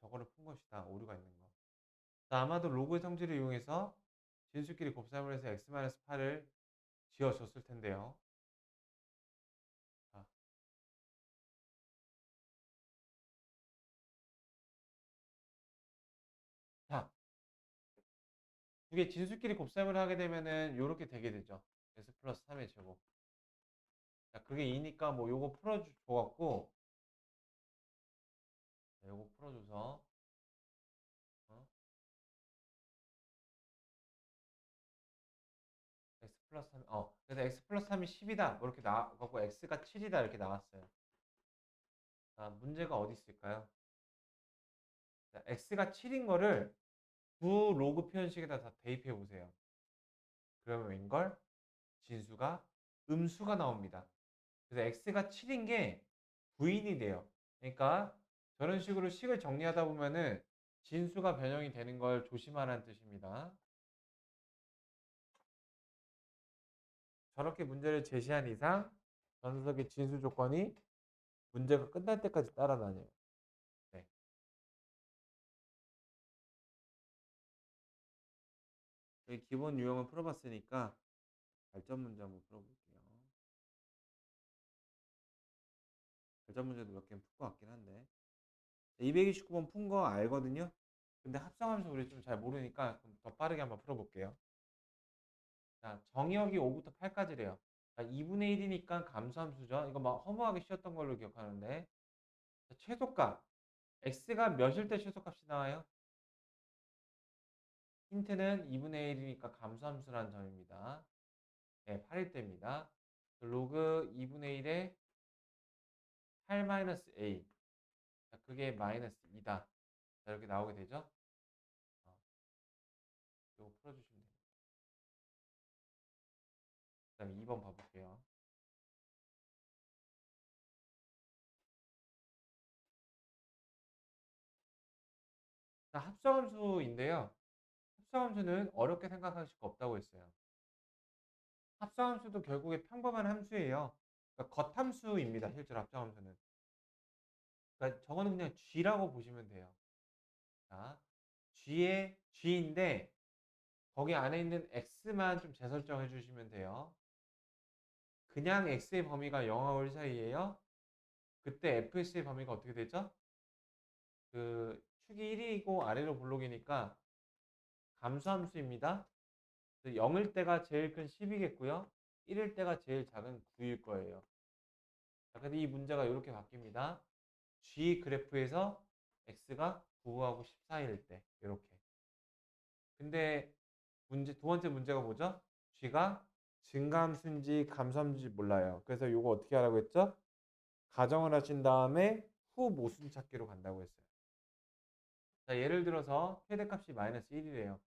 저거를 푼 것이다. 오류가 있는 거. 자, 아마도 로그의 성질을 이용해서 진수끼리 곱셈을 해서 x-8을 지어줬을 텐데요. 자, 자, 이게 진수끼리 곱셈을 하게 되면은 이렇게 되게 되죠. s 플러스 3의 제곱. 자, 그게 2니까 뭐 요거 풀어줘갖고, 요거 풀어줘서, 어? x 플러스 3, 그래서 x 플러스 3이 10이다. 뭐 이렇게 나와갖고 x가 7이다. 이렇게 나왔어요. 자, 문제가 어디 있을까요? 자, x가 7인 거를 두 로그 표현식에다 다 대입해 보세요. 그러면 웬걸? 진수가 음수가 나옵니다. 그래서 x가 7인 게 부인이 돼요. 그러니까 저런 식으로 식을 정리하다 보면은 진수가 변형이 되는 걸 조심하라는 뜻입니다. 저렇게 문제를 제시한 이상 전수석의 진수 조건이 문제가 끝날 때까지 따라다녀요. 네. 여기 기본 유형을 풀어봤으니까 발전 문제 한번 풀어볼게요. 발전 문제도 몇 개 풀 것 같긴 한데 229번 푼 거 알거든요. 근데 합성함수 우리 좀 잘 모르니까 좀 더 빠르게 한번 풀어볼게요. 자, 정의역이 5부터 8까지래요. 자, 2분의 1이니까 감수함수죠. 이거 막 허무하게 쉬었던 걸로 기억하는데. 자, 최소값. x가 몇일 때 최소값이 나와요? 힌트는 2분의 1이니까 감수함수라는 점입니다. 네, 8일 때입니다. 로그 2분의 1에 8-a. 자, 그게 마이너스 2다. 자, 이렇게 나오게 되죠? 이거 풀어주시면 됩니다. 그 다음에 2번 봐볼게요. 자, 합성함수인데요. 합성함수는 어렵게 생각하실 거 없다고 했어요. 합성함수도 결국에 평범한 함수예요. 그러니까 겉함수입니다. 실제로 합성함수는. 그러니까 저거는 그냥 G라고 보시면 돼요. 자, G의 G인데 거기 안에 있는 X만 좀 재설정해 주시면 돼요. 그냥 X의 범위가 0하고 1 사이예요. 그때 FS의 범위가 어떻게 되죠? 그 축이 1이고 아래로 볼록이니까 감수함수입니다. 0일 때가 제일 큰 10이겠고요. 1일 때가 제일 작은 9일 거예요. 자, 근데 이 문제가 이렇게 바뀝니다. G 그래프에서 X가 9하고 14일 때 이렇게. 근데 두 번째 문제가 뭐죠? G가 증가함수인지 감소함수인지 몰라요. 그래서 이거 어떻게 하라고 했죠? 가정을 하신 다음에 후 모순 찾기로 간다고 했어요. 자, 예를 들어서 최대값이 마이너스 1이래요.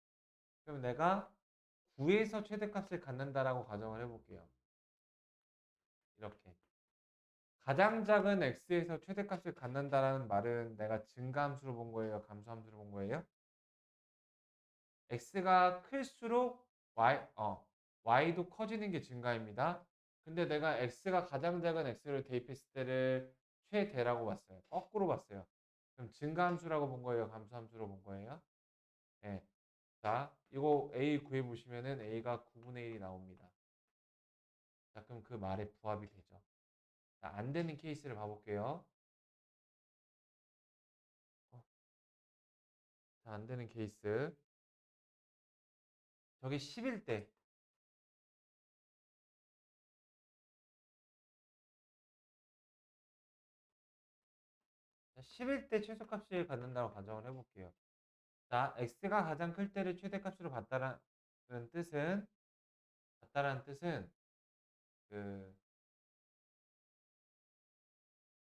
그럼 내가 9에서 최대값을 갖는다라고 가정을 해볼게요. 이렇게. 가장 작은 x에서 최대값을 갖는다라는 말은 내가 증가함수로 본 거예요? 감소함수로 본 거예요? x가 클수록 y도 커지는 게 증가입니다. 근데 내가 x가 가장 작은 x를 대입했을 때를 최대라고 봤어요. 거꾸로 봤어요. 그럼 증가함수라고 본 거예요? 감소함수로 본 거예요? 네. 자, 이거 a 구해보시면은 a가 9분의 1이 나옵니다. 자, 그럼 그 말에 부합이 되죠. 자, 안 되는 케이스를 봐볼게요. 자, 안 되는 케이스. 저게 10일 때. 10일 때 최소값을 갖는다고 가정을 해볼게요. 자, x가 가장 클 때를 최대값으로 봤다라는 뜻은, 그,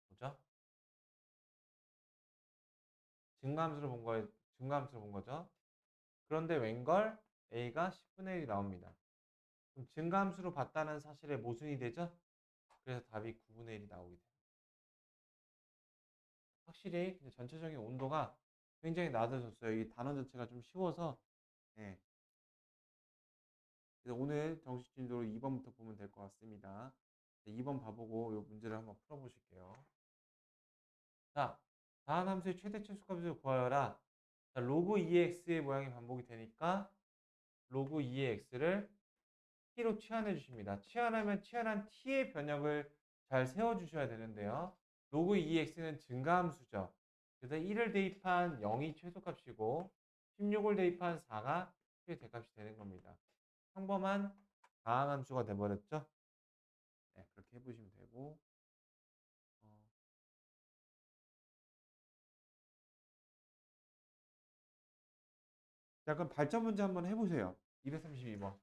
뭐죠? 증가함수로 본 거죠. 그런데 웬걸 a가 10분의 1이 나옵니다. 그럼 증가함수로 봤다는 사실에 모순이 되죠? 그래서 답이 9분의 1이 나오게 돼요. 확실히 전체적인 온도가 굉장히 낮아졌어요. 이 단원 자체가 좀 쉬워서. 네. 그래서 오늘 정식 진도로 2번부터 보면 될 것 같습니다. 2번 봐보고 이 문제를 한번 풀어보실게요. 자, 다음 함수의 최대 최소값을 구하여라. 자, 로그 2x의 모양이 반복이 되니까 로그 2의 x를 t로 치환해 주십니다. 치환하면 치환한 t의 변역을 잘 세워주셔야 되는데요. 로그 2x는 증가함수죠. 그래서 1을 대입한 0이 최소값이고 16을 대입한 4가 최대값이 되는 겁니다. 평범한 다항함수가 돼버렸죠. 네, 그렇게 해보시면 되고. 어, 자, 그럼 발전 문제 한번 해보세요. 232번.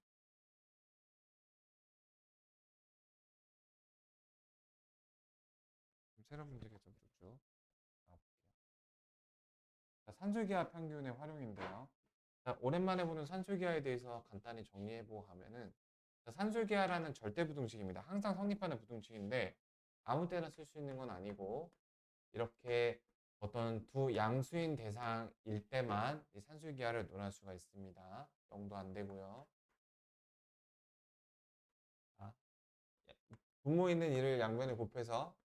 새로운 문제 개점 쭉 나와볼게요. 자, 산술기하 평균의 활용인데요. 자, 오랜만에 보는 산술기하에 대해서 간단히 정리해보고 가면은 자, 산술기하라는 절대부등식입니다. 항상 성립하는 부등식인데 아무 때나 쓸 수 있는 건 아니고 이렇게 어떤 두 양수인 대상일 때만 이 산술기하를 논할 수가 있습니다. 0도 안 되고요. 자, 분모 있는 이를 양변에 곱해서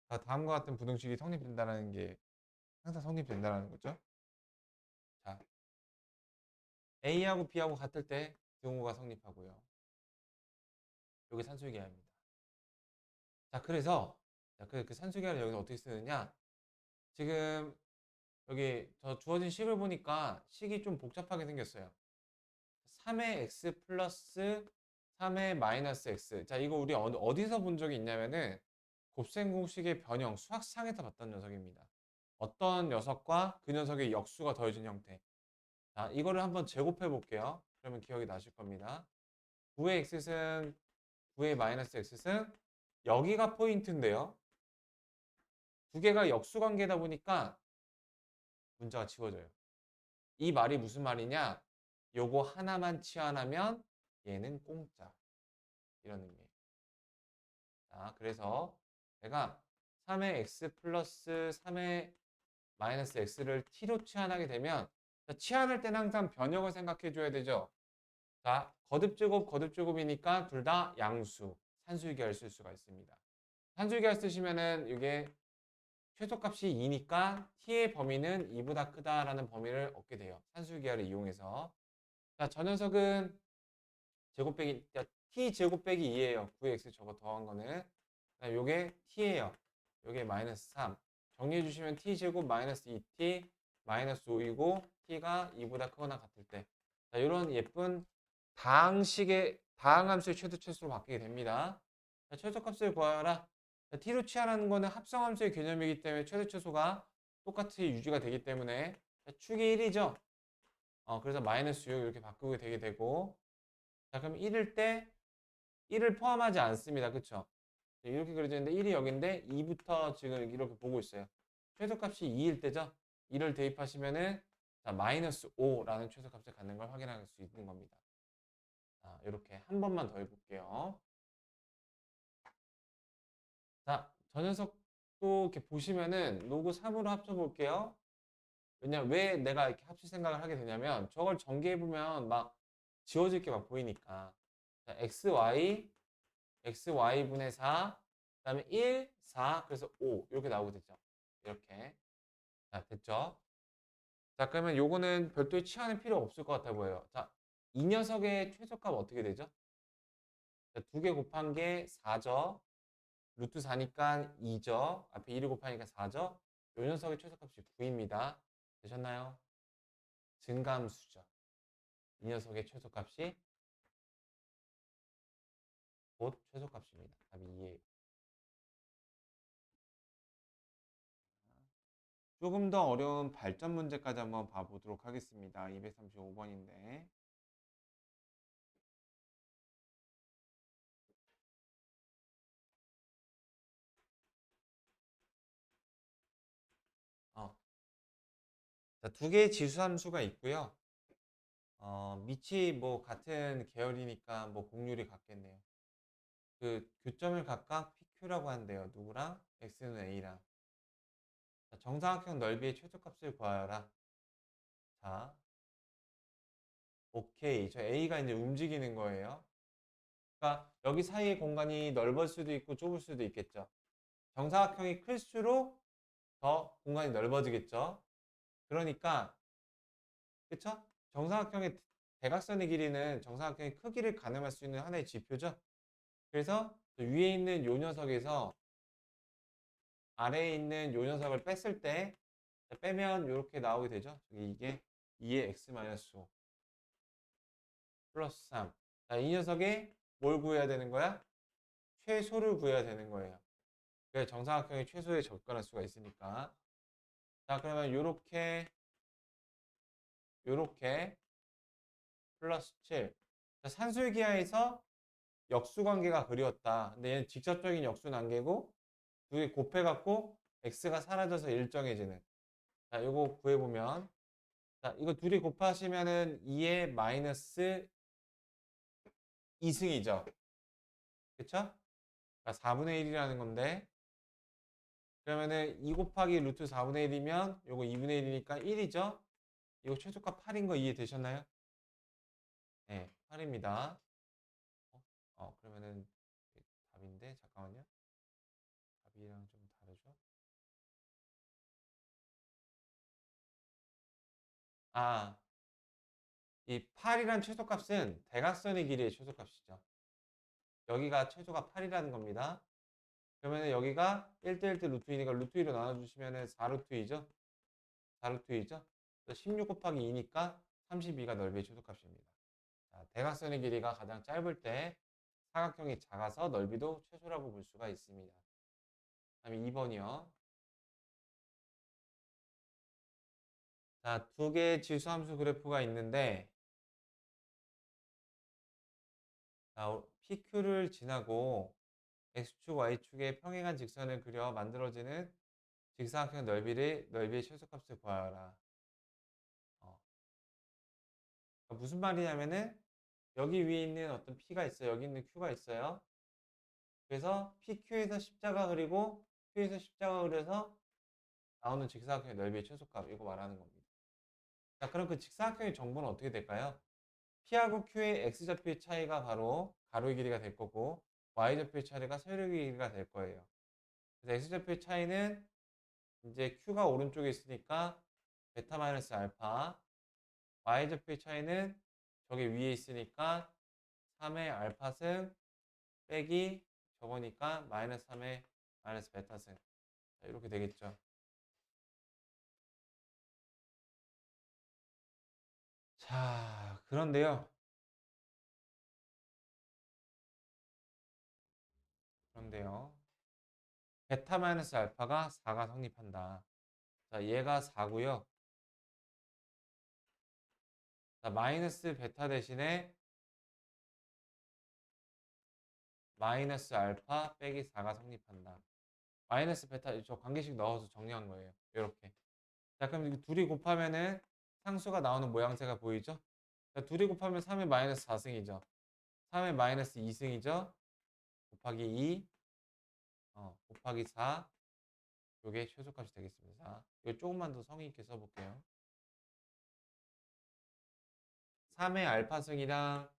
다음과 같은 부등식이 성립된다는 게 항상 성립된다는 거죠. 자, A하고 B하고 같을 때 등호가 성립하고요. 여기 산술기하입니다. 자, 그래서 그 산술기하를 여기서 어떻게 쓰느냐? 지금 여기 저 주어진 식을 보니까 식이 좀 복잡하게 생겼어요. 3의 x 플러스 3의 마이너스 x. 자, 이거 우리 어디서 본 적이 있냐면은 곱셈 공식의 변형 수학상에서 봤던 녀석입니다. 어떤 녀석과 그 녀석의 역수가 더해진 형태. 자, 이거를 한번 제곱해 볼게요. 그러면 기억이 나실 겁니다. 9의 x승, 9의 마이너스 x승. 여기가 포인트인데요. 두 개가 역수 관계다 보니까 문자가 지워져요. 이 말이 무슨 말이냐? 요거 하나만 치환하면 얘는 공짜. 이런 의미예요. 자, 그래서 내가 3의 x 플러스 3의 마이너스 x를 t로 치환하게 되면 치환할 때는 항상 변형을 생각해 줘야 되죠. 자, 거듭제곱, 거듭제곱이니까 둘 다 양수, 산술기하를 쓸 수가 있습니다. 산술기하를 쓰시면은 이게 최소값이 2니까 t의 범위는 2보다 크다라는 범위를 얻게 돼요. 산술기하를 이용해서. 자, 저 녀석은 제곱 빼기 t 제곱 빼기 2예요. 9x 저거 더한 거는. 요게 t예요. 요게 마이너스 3. 정리해 주시면 t 제곱 마이너스 2t 마이너스 5이고 t가 2보다 크거나 같을 때. 자, 이런 예쁜 다항함수의 최대최소로 바뀌게 됩니다. 자, 최소값을 구하라. 자, t로 취하라는 거는 합성함수의 개념이기 때문에 최대최소가 똑같이 유지가 되기 때문에 자, 축이 1이죠. 그래서 마이너스 6 이렇게 바꾸게 되게 되고 자, 그럼 1일 때 1을 포함하지 않습니다. 그쵸? 이렇게 그려져 있는데 1이 여기인데 2부터 지금 이렇게 보고 있어요. 최소값이 2일 때죠? 2를 대입하시면은 자, 마이너스 5라는 최소값을 갖는 걸 확인할 수 있는 겁니다. 자, 이렇게 한 번만 더 해볼게요. 자, 저 녀석도 이렇게 보시면은 로그 3으로 합쳐볼게요. 왜 내가 이렇게 합칠 생각을 하게 되냐면 저걸 전개해보면 막 지워질 게 막 보이니까. 자, xy분의 4, 그 다음에 1, 4, 그래서 5 이렇게 나오게 되죠. 이렇게. 자, 됐죠? 자, 그러면 요거는 별도의 치환이 필요 없을 것 같아 보여요. 자, 이 녀석의 최소값 어떻게 되죠? 자, 2개 곱한 게 4죠. 루트 4니까 2죠. 앞에 1을 곱하니까 4죠. 요 녀석의 최소값이 9입니다. 되셨나요? 증가함수죠. 이 녀석의 최소값이 곧 최소값입니다. 답이 2예요. 조금 더 어려운 발전 문제까지 한번 봐보도록 하겠습니다. 235번인데. 자, 두 개의 지수함수가 있고요. 밑이 뭐 같은 계열이니까 뭐 곡률이 같겠네요. 그 교점을 각각 PQ라고 한대요. 누구랑? X는 A랑. 자, 정사각형 넓이의 최소값을 구하여라. 자, 오케이. 저 A가 이제 움직이는 거예요. 그러니까 여기 사이의 공간이 넓을 수도 있고 좁을 수도 있겠죠. 정사각형이 클수록 더 공간이 넓어지겠죠. 그러니까 그쵸? 정사각형의 대각선의 길이는 정사각형의 크기를 가늠할 수 있는 하나의 지표죠. 그래서 위에 있는 요 녀석에서 아래에 있는 요 녀석을 뺐을 때 빼면 이렇게 나오게 되죠. 이게 2의 x-5 플러스 3. 자, 이 녀석의 뭘 구해야 되는 거야? 최소를 구해야 되는 거예요. 그래서 정사각형의 최소에 접근할 수가 있으니까. 자, 그러면 요렇게 플러스 7. 자, 산술기하에서 역수 관계가 그리웠다. 근데 얘는 직접적인 역수는 안 개고 두 개 곱해갖고 x가 사라져서 일정해지는. 자, 요거 구해보면 자, 이거 둘이 곱하시면은 2의 마이너스 2승이죠. 그쵸? 그러니까 4분의 1이라는 건데, 그러면은 2 곱하기 루트 4분의 1이면 요거 2분의 1이니까 1이죠? 이거 최소값 8인 거 이해되셨나요? 네, 8입니다. 그러면은 답인데, 잠깐만요. 답이랑 좀 다르죠? 아, 이 8이란 최소값은 대각선의 길이의 최소값이죠. 여기가 최소가 8이라는 겁니다. 그러면 여기가 1대 1대 루트 2니까 루트 2로 나눠주시면 4루트 2죠? 4루트 2죠? 16 곱하기 2니까 32가 넓이의 최소값입니다. 자, 대각선의 길이가 가장 짧을 때 사각형이 작아서 넓이도 최소라고 볼 수가 있습니다. 다음에 2번이요. 자, 두 개의 지수함수 그래프가 있는데, 자, PQ를 지나고 X축, Y축의 평행한 직선을 그려 만들어지는 직사각형 넓이의 최소값을 구하라. 어, 그러니까 무슨 말이냐면은 여기 위에 있는 어떤 P가 있어요. 여기 있는 Q가 있어요. 그래서 PQ에서 십자가 그리고 Q에서 십자가 그려서 나오는 직사각형의 넓이의 최소값 이거 말하는 겁니다. 자, 그럼 그 직사각형의 정보는 어떻게 될까요? P하고 Q의 X좌표의 차이가 바로 가로의 길이가 될 거고 Y좌표의 차이가 세로의 길이가 될 거예요. 그래서 X좌표의 차이는 이제 Q가 오른쪽에 있으니까 베타 마이너스 알파, Y좌표의 차이는 저기 위에 있으니까 3의 알파승 빼기 저거니까 마이너스 3의 마이너스 베타승. 자, 이렇게 되겠죠. 자, 그런데요. 베타 마이너스 알파가 4가 성립한다. 자, 얘가 4고요. 자, 마이너스 베타 대신에 마이너스 알파 빼기 4가 성립한다. 마이너스 베타 저 관계식 넣어서 정리한 거예요. 이렇게. 자, 그럼 이거 둘이 곱하면은 상수가 나오는 모양새가 보이죠? 자, 둘이 곱하면 3의 마이너스 4승이죠. 3의 마이너스 2승이죠. 곱하기 2, 곱하기 4. 요게 최소값이 되겠습니다. 이거 조금만 더 성의 있게 써볼게요. 3의 알파승이랑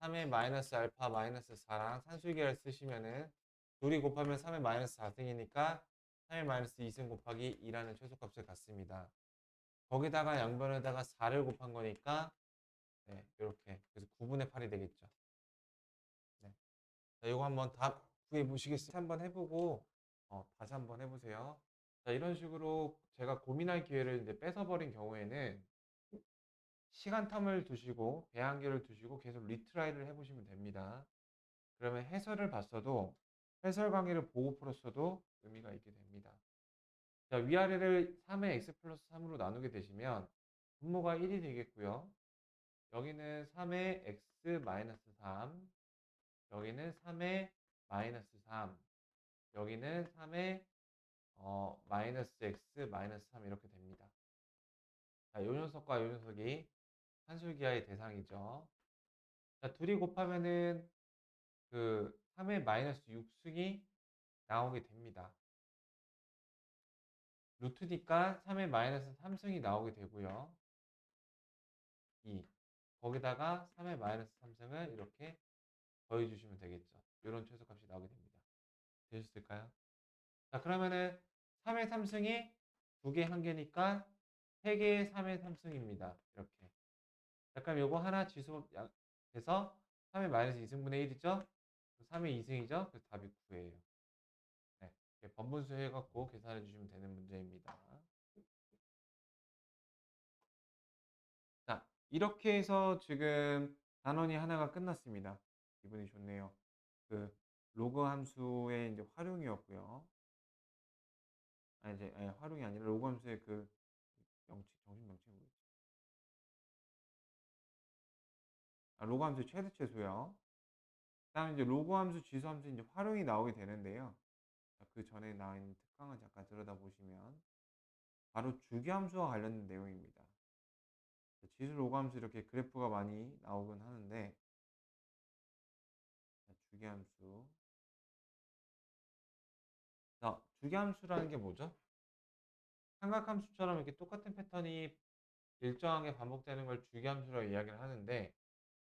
3의 마이너스 알파 마이너스 4랑 산술계를 쓰시면은 둘이 곱하면 3의 마이너스 4승이니까 3의 마이너스 2승 곱하기 2라는 최소값을 갖습니다. 거기다가 양변에다가 4를 곱한 거니까 네, 이렇게 그래서 9분의 8이 되겠죠. 네. 자, 이거 한번 답 구해 보시겠어요? 한번 해보고 다시 한번 해보세요. 자, 이런 식으로 제가 고민할 기회를 이제 뺏어버린 경우에는 시간 텀을 두시고 배한결을 두시고 계속 리트라이를 해보시면 됩니다. 그러면 해설을 봤어도 해설 강의를 보고 풀었어도 의미가 있게 됩니다. 자, 위아래를 3의 x 플러스 3으로 나누게 되시면 분모가 1이 되겠고요. 여기는 3의 x 마이너스 3, 여기는 3의 마이너스 3, 여기는 3의 마이너스 x 마이너스 3 이렇게 됩니다. 자, 요 녀석과 요 녀석이 산술기하의 대상이죠. 자, 둘이 곱하면은 그 3의 마이너스 6승이 나오게 됩니다. 루트니까 3의 마이너스 3승이 나오게 되고요. 2. 거기다가 3의 마이너스 3승을 이렇게 더해주시면 되겠죠. 이런 최소값이 나오게 됩니다. 되셨을까요? 자, 그러면은 3의 3승이 2개 한 개니까 3개의 3의 3승입니다. 이렇게. 약간 요거 하나 지수해서 3의 마이너스 2승분의 1이죠? 3의 2승이죠? 그래서 답이 9예요. 네. 번분수 해갖고 계산해 주시면 되는 문제입니다. 자, 이렇게 해서 지금 단원이 하나가 끝났습니다. 기분이 좋네요. 그 로그 함수의 이제 활용이었고요. 아니 이제 활용이 아니라 로그 함수의 그 정신 명칭이 뭐였지? 로그 함수의 최대 최소요. 그다음에 이제 로그 함수, 지수 함수 이제 활용이 나오게 되는데요. 자, 그 전에 나와 있는 특강을 잠깐 들여다 보시면 바로 주기 함수와 관련된 내용입니다. 지수 로그 함수 이렇게 그래프가 많이 나오긴 하는데 주기 함수 주기함수라는 게 뭐죠? 삼각함수처럼 이렇게 똑같은 패턴이 일정하게 반복되는 걸 주기함수라고 이야기를 하는데,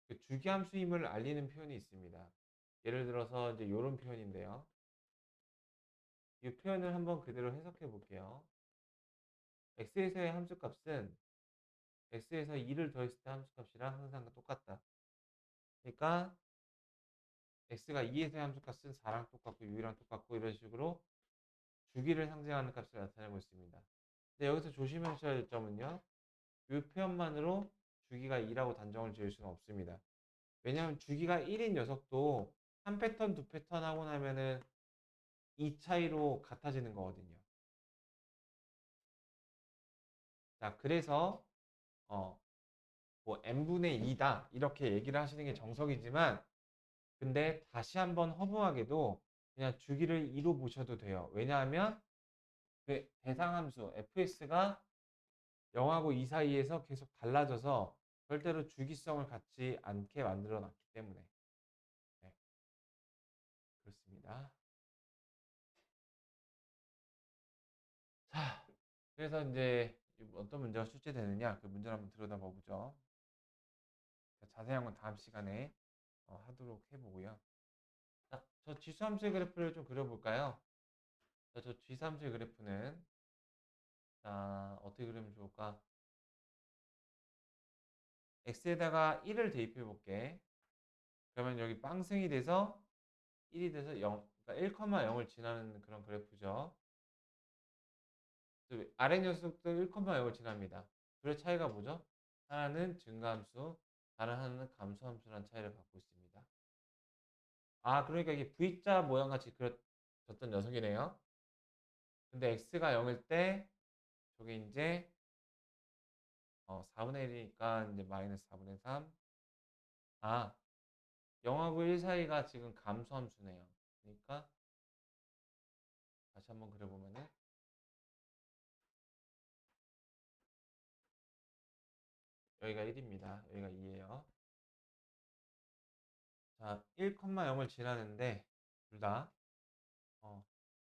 그 주기함수임을 알리는 표현이 있습니다. 예를 들어서 이제 이런 표현인데요. 이 표현을 한번 그대로 해석해 볼게요. x에서의 함수값은 x에서 2를 더했을 때 함수값이랑 항상 똑같다. 그러니까 x가 2에서의 함수값은 4랑 똑같고 6이랑 똑같고 이런 식으로 주기를 상징하는 값을 나타내고 있습니다. 근데 여기서 조심하셔야 될 점은요. 이 표현만으로 주기가 2라고 단정을 지을 수는 없습니다. 왜냐하면 주기가 1인 녀석도 한 패턴, 두 패턴 하고 나면은 이 차이로 같아지는 거거든요. 자, 그래서 뭐 n분의 2다 이렇게 얘기를 하시는 게 정석이지만, 근데 다시 한번 허무하게도 그냥 주기를 2로 보셔도 돼요. 왜냐하면 그 대상함수 fs가 0하고 2 사이에서 계속 달라져서 절대로 주기성을 갖지 않게 만들어 놨기 때문에. 네, 그렇습니다. 자, 그래서 이제 어떤 문제가 출제되느냐, 그 문제를 한번 들여다봐 보죠. 자세한 건 다음 시간에 하도록 해보고요. 자, 저 지수함수의 그래프를 좀 그려볼까요? 자, 저 지수함수의 그래프는, 자, 어떻게 그리면 좋을까? x에다가 1을 대입해 볼게. 그러면 여기 빵승이 돼서 1이 돼서 0, 그러니까 1,0을 지나는 그런 그래프죠. 아래 녀석도 1,0을 지납니다. 둘의 차이가 뭐죠? 하나는 증가함수, 다른 하나는 감소함수라는 차이를 갖고 있습니다. 아, 그러니까 이게 V자 모양 같이 그려졌던 녀석이네요. 근데 x가 0일 때 저게 이제 4분의 1이니까 이제 마이너스 4분의 3. 아, 0하고 1 사이가 지금 감소함수네요. 그러니까 다시 한번 그려보면은 여기가 1입니다. 여기가 2예요. 자, 1,0을 지나는데 둘 다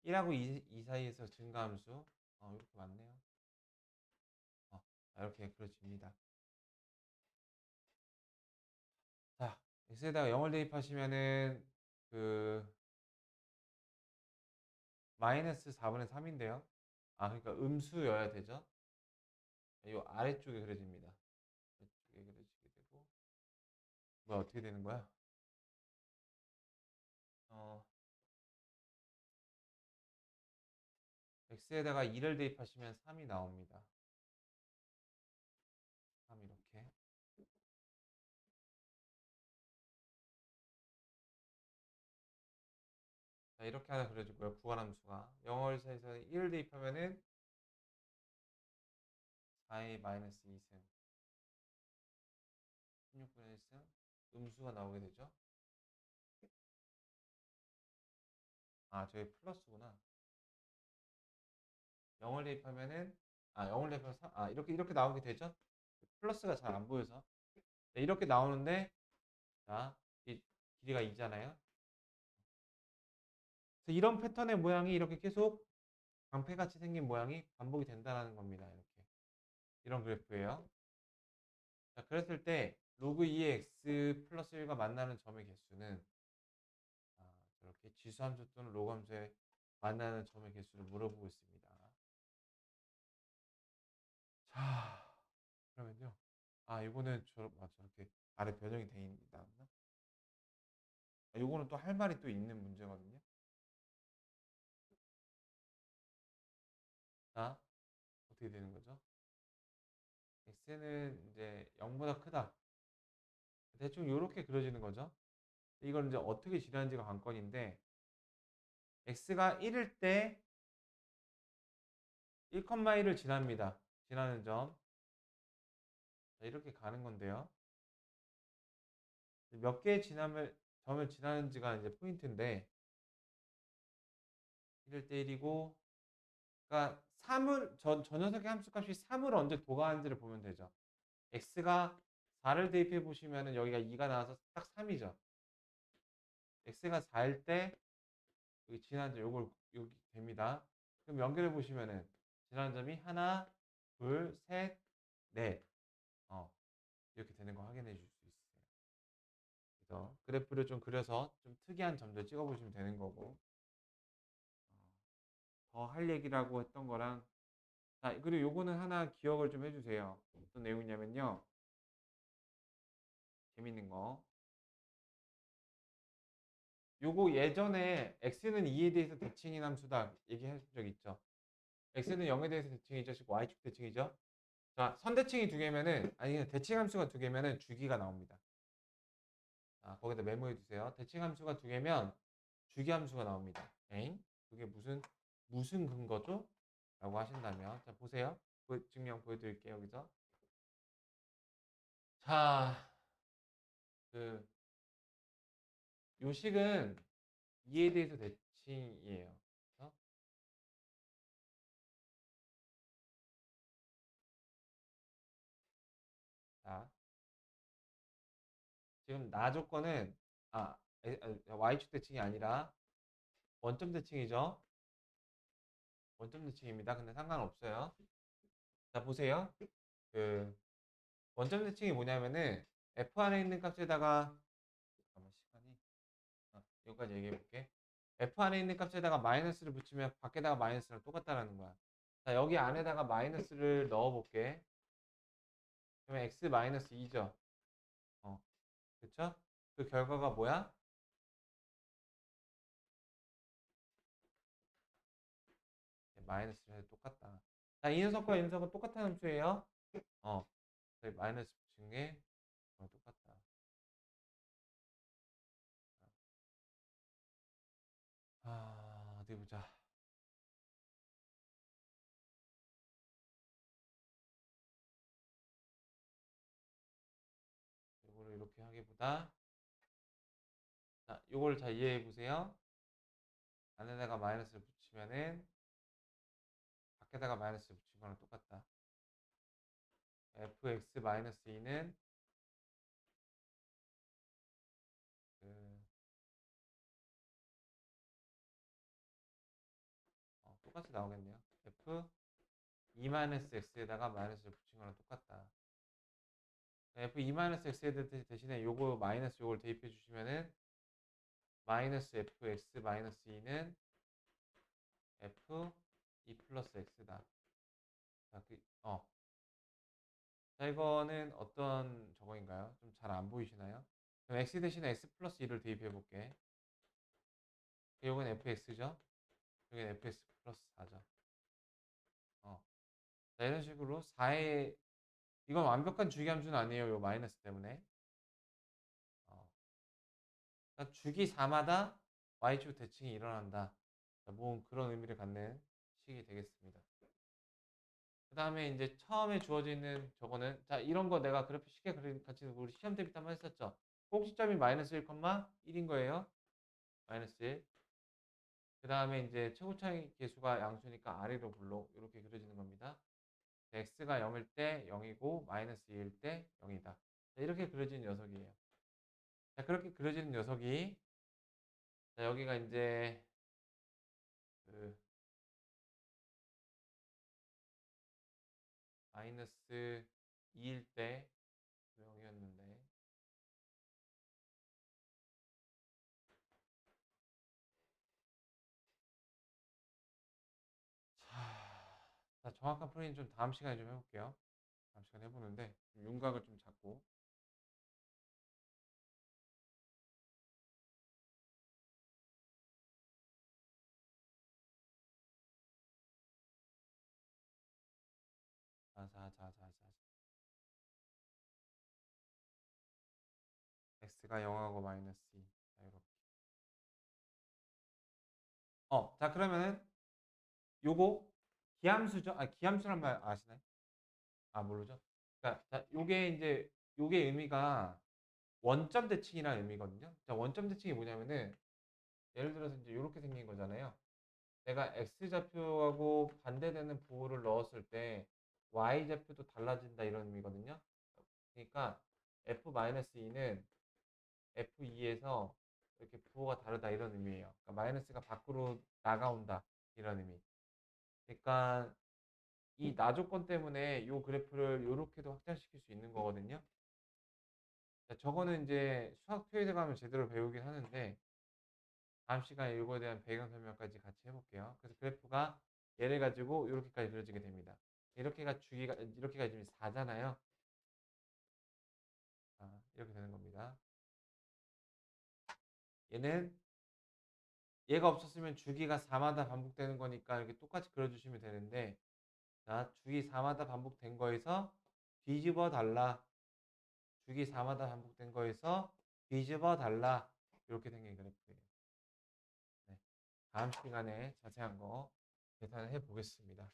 1하고 2 사이에서 증가함수 이렇게 맞네요. 이렇게 그려집니다. 자, x에다가 0을 대입하시면은 그 마이너스 4분의 3인데요. 아, 그러니까 음수여야 되죠. 이 아래쪽에 그려집니다. 아래쪽에 그려지게 되고, 뭐야, 어떻게 되는 거야? x에다가 2를 대입하시면 3이 나옵니다. 3 이렇게. 자, 이렇게 하나 그려주고요. 구간함수가 0월 사이에서는 1을 대입하면은 4의 마이너스 2승 16분의 1승 음수가 나오게 되죠. 아, 저기 플러스구나. 0을 대입하면은 0을 대입하면 3, 이렇게 나오게 되죠. 플러스가 잘 안 보여서. 네, 이렇게 나오는데, 자, 이 길이가 2잖아요. 그래서 이런 패턴의 모양이 이렇게 계속 방패같이 생긴 모양이 반복이 된다는 겁니다. 이렇게. 이런 그래프예요. 자, 그랬을 때 로그 2의 x 플러스 1과 만나는 점의 개수는 이렇게 지수함수 또는 로그함수에 만나는 점의 개수를 물어보고 있습니다. 자, 그러면요. 이거는 저렇게 아래 변형이 돼 있다. 요거는 또 할 말이 또 있는 문제거든요. 자, 어떻게 되는 거죠? x는 이제 0보다 크다. 대충 이렇게 그려지는 거죠. 이걸 이제 어떻게 지나는지가 관건인데, x가 1일 때 1,1을 지납니다. 지나는 점. 자, 이렇게 가는 건데요. 몇 개의 점을 지나는지가 이제 포인트인데, 1일 때 1이고, 그러니까 3을, 저 녀석의 함수값이 3을 언제 도가하는지를 보면 되죠. x가 4를 대입해 보시면은 여기가 2가 나와서 딱 3이죠. x가 4일 때 여기 지난주 요걸 여기 됩니다. 그럼 연결해 보시면은 지나는 점이 하나, 둘, 셋, 넷. 이렇게 되는 거 확인해 줄 수 있어요. 그래서 그래프를 좀 그려서 좀 특이한 점들 찍어 보시면 되는 거고. 더 할 얘기라고 했던 거랑 자, 그리고 요거는 하나 기억을 좀 해주세요. 어떤 내용이냐면요. 재밌는 거. 요거 예전에 x는 2에 대해서 대칭인 함수다 얘기해 준 적 있죠. x는 0에 대해서 대칭이죠. y축 대칭이죠. 자, 선대칭이 두 개면은 아니 대칭 함수가 두 개면은 주기가 나옵니다. 자, 거기다 메모해 주세요. 대칭 함수가 두 개면 주기 함수가 나옵니다. 에잉? 그게 무슨 근거죠? 라고 하신다면 자, 보세요. 그 증명 보여드릴게요. 여기서. 자, 그 요식은 2에 대해서 대칭이에요. 그래서 자, 지금 나 조건은 y축 대칭이 아니라 원점 대칭이죠. 원점 대칭입니다. 근데 상관없어요. 자, 보세요. 그 원점 대칭이 뭐냐면은 f 안에 있는 값에다가 잠깐만 시간이 여기까지 얘기해 볼게. f 안에 있는 값에다가 마이너스를 붙이면 밖에다가 마이너스랑 똑같다라는 거야. 자, 여기 안에다가 마이너스를 넣어 볼게. 그러면 x 마이너스 2죠. 그쵸? 그 결과가 뭐야? 마이너스를 해도 똑같다. 자, 이 녀석과 이 녀석은 똑같은 함수예요. 저희 마이너스 붙인 게 똑같다. 어디 보자. 이거를 이렇게 하기보다 자, 요걸 잘 이해해 보세요. 안에다가 마이너스를 붙이면은 밖에다가 마이너스를 붙인 거랑 똑같다. fx 마이너스 2는 그 똑같이 나오겠네요. f 2 마이너스 x에다가 마이너스를 붙인 거랑 똑같다. f 2 마이너스 x에 대신에 요거 마이너스 요걸 대입해 주시면은 마이너스 fx 마이너스 2는 f 2 플러스 x다. 자, 자, 이거는 어떤 저거인가요? 좀 잘 안 보이시나요? 그럼 x 대신에 x 플러스 2를 대입해 볼게. 이건 fx죠? 여기는 fx 플러스 4죠. 자, 이런 식으로 4의 이건 완벽한 주기함수는 아니에요. 요 마이너스 때문에. 그러니까 주기 4마다 y축 대칭이 일어난다. 자, 뭐 그런 의미를 갖는 식이 되겠습니다. 그 다음에 이제 처음에 주어져 있는 저거는 자 이런 거 내가 그래프 쉽게 같이 우리 시험 대비 때 한번 했었죠. 꼭지점이 마이너스 1,1인 거예요. 마이너스 1. 그 다음에 이제 최고 차이 계수가 양수니까 아래로 불러 이렇게 그려지는 겁니다. x가 0일 때 0이고 마이너스 2일 때 0이다. 자, 이렇게 그려진 녀석이에요. 자, 그렇게 그려지는 녀석이 자, 여기가 이제 그 마이너스 2일 때 0이었는데 자, 정확한 풀이는 좀 다음 시간에 좀 해볼게요. 다음 시간에 해보는데 윤곽을 좀 잡고 자자자자자 x가 0하고 마이너스 2 자, 이렇게 자 그러면은 요거 기함수죠? 기함수란 말 아시나요? 모르죠? 그러니까 자, 요게 의미가 원점 대칭이라는 의미거든요. 자, 원점 대칭이 뭐냐면은 예를 들어서 이제 이렇게 생긴 거잖아요. 내가 x좌표하고 반대되는 부호를 넣었을 때 y좌표도 달라진다 이런 의미거든요. 그러니까 f-2는 f2에서 이렇게 부호가 다르다 이런 의미예요. 그러니까 마이너스가 밖으로 나가온다 이런 의미. 그러니까 이 나 조건 때문에 요 그래프를 요렇게도 확장시킬 수 있는 거거든요. 자, 저거는 이제 수학 토요일에 가면 제대로 배우긴 하는데 다음 시간에 이거에 대한 배경 설명까지 같이 해볼게요. 그래서 그래프가 얘를 가지고 이렇게까지 그려지게 됩니다. 이렇게가 주기가 이렇게가 지금 4잖아요. 이렇게 되는 겁니다. 얘는 얘가 없었으면 주기가 4마다 반복되는 거니까 이렇게 똑같이 그려주시면 되는데, 자, 주기 4마다 반복된 거에서 뒤집어 달라. 주기 4마다 반복된 거에서 뒤집어 달라. 이렇게 생긴 그래프예요. 네. 다음 시간에 자세한 거 계산해 보겠습니다.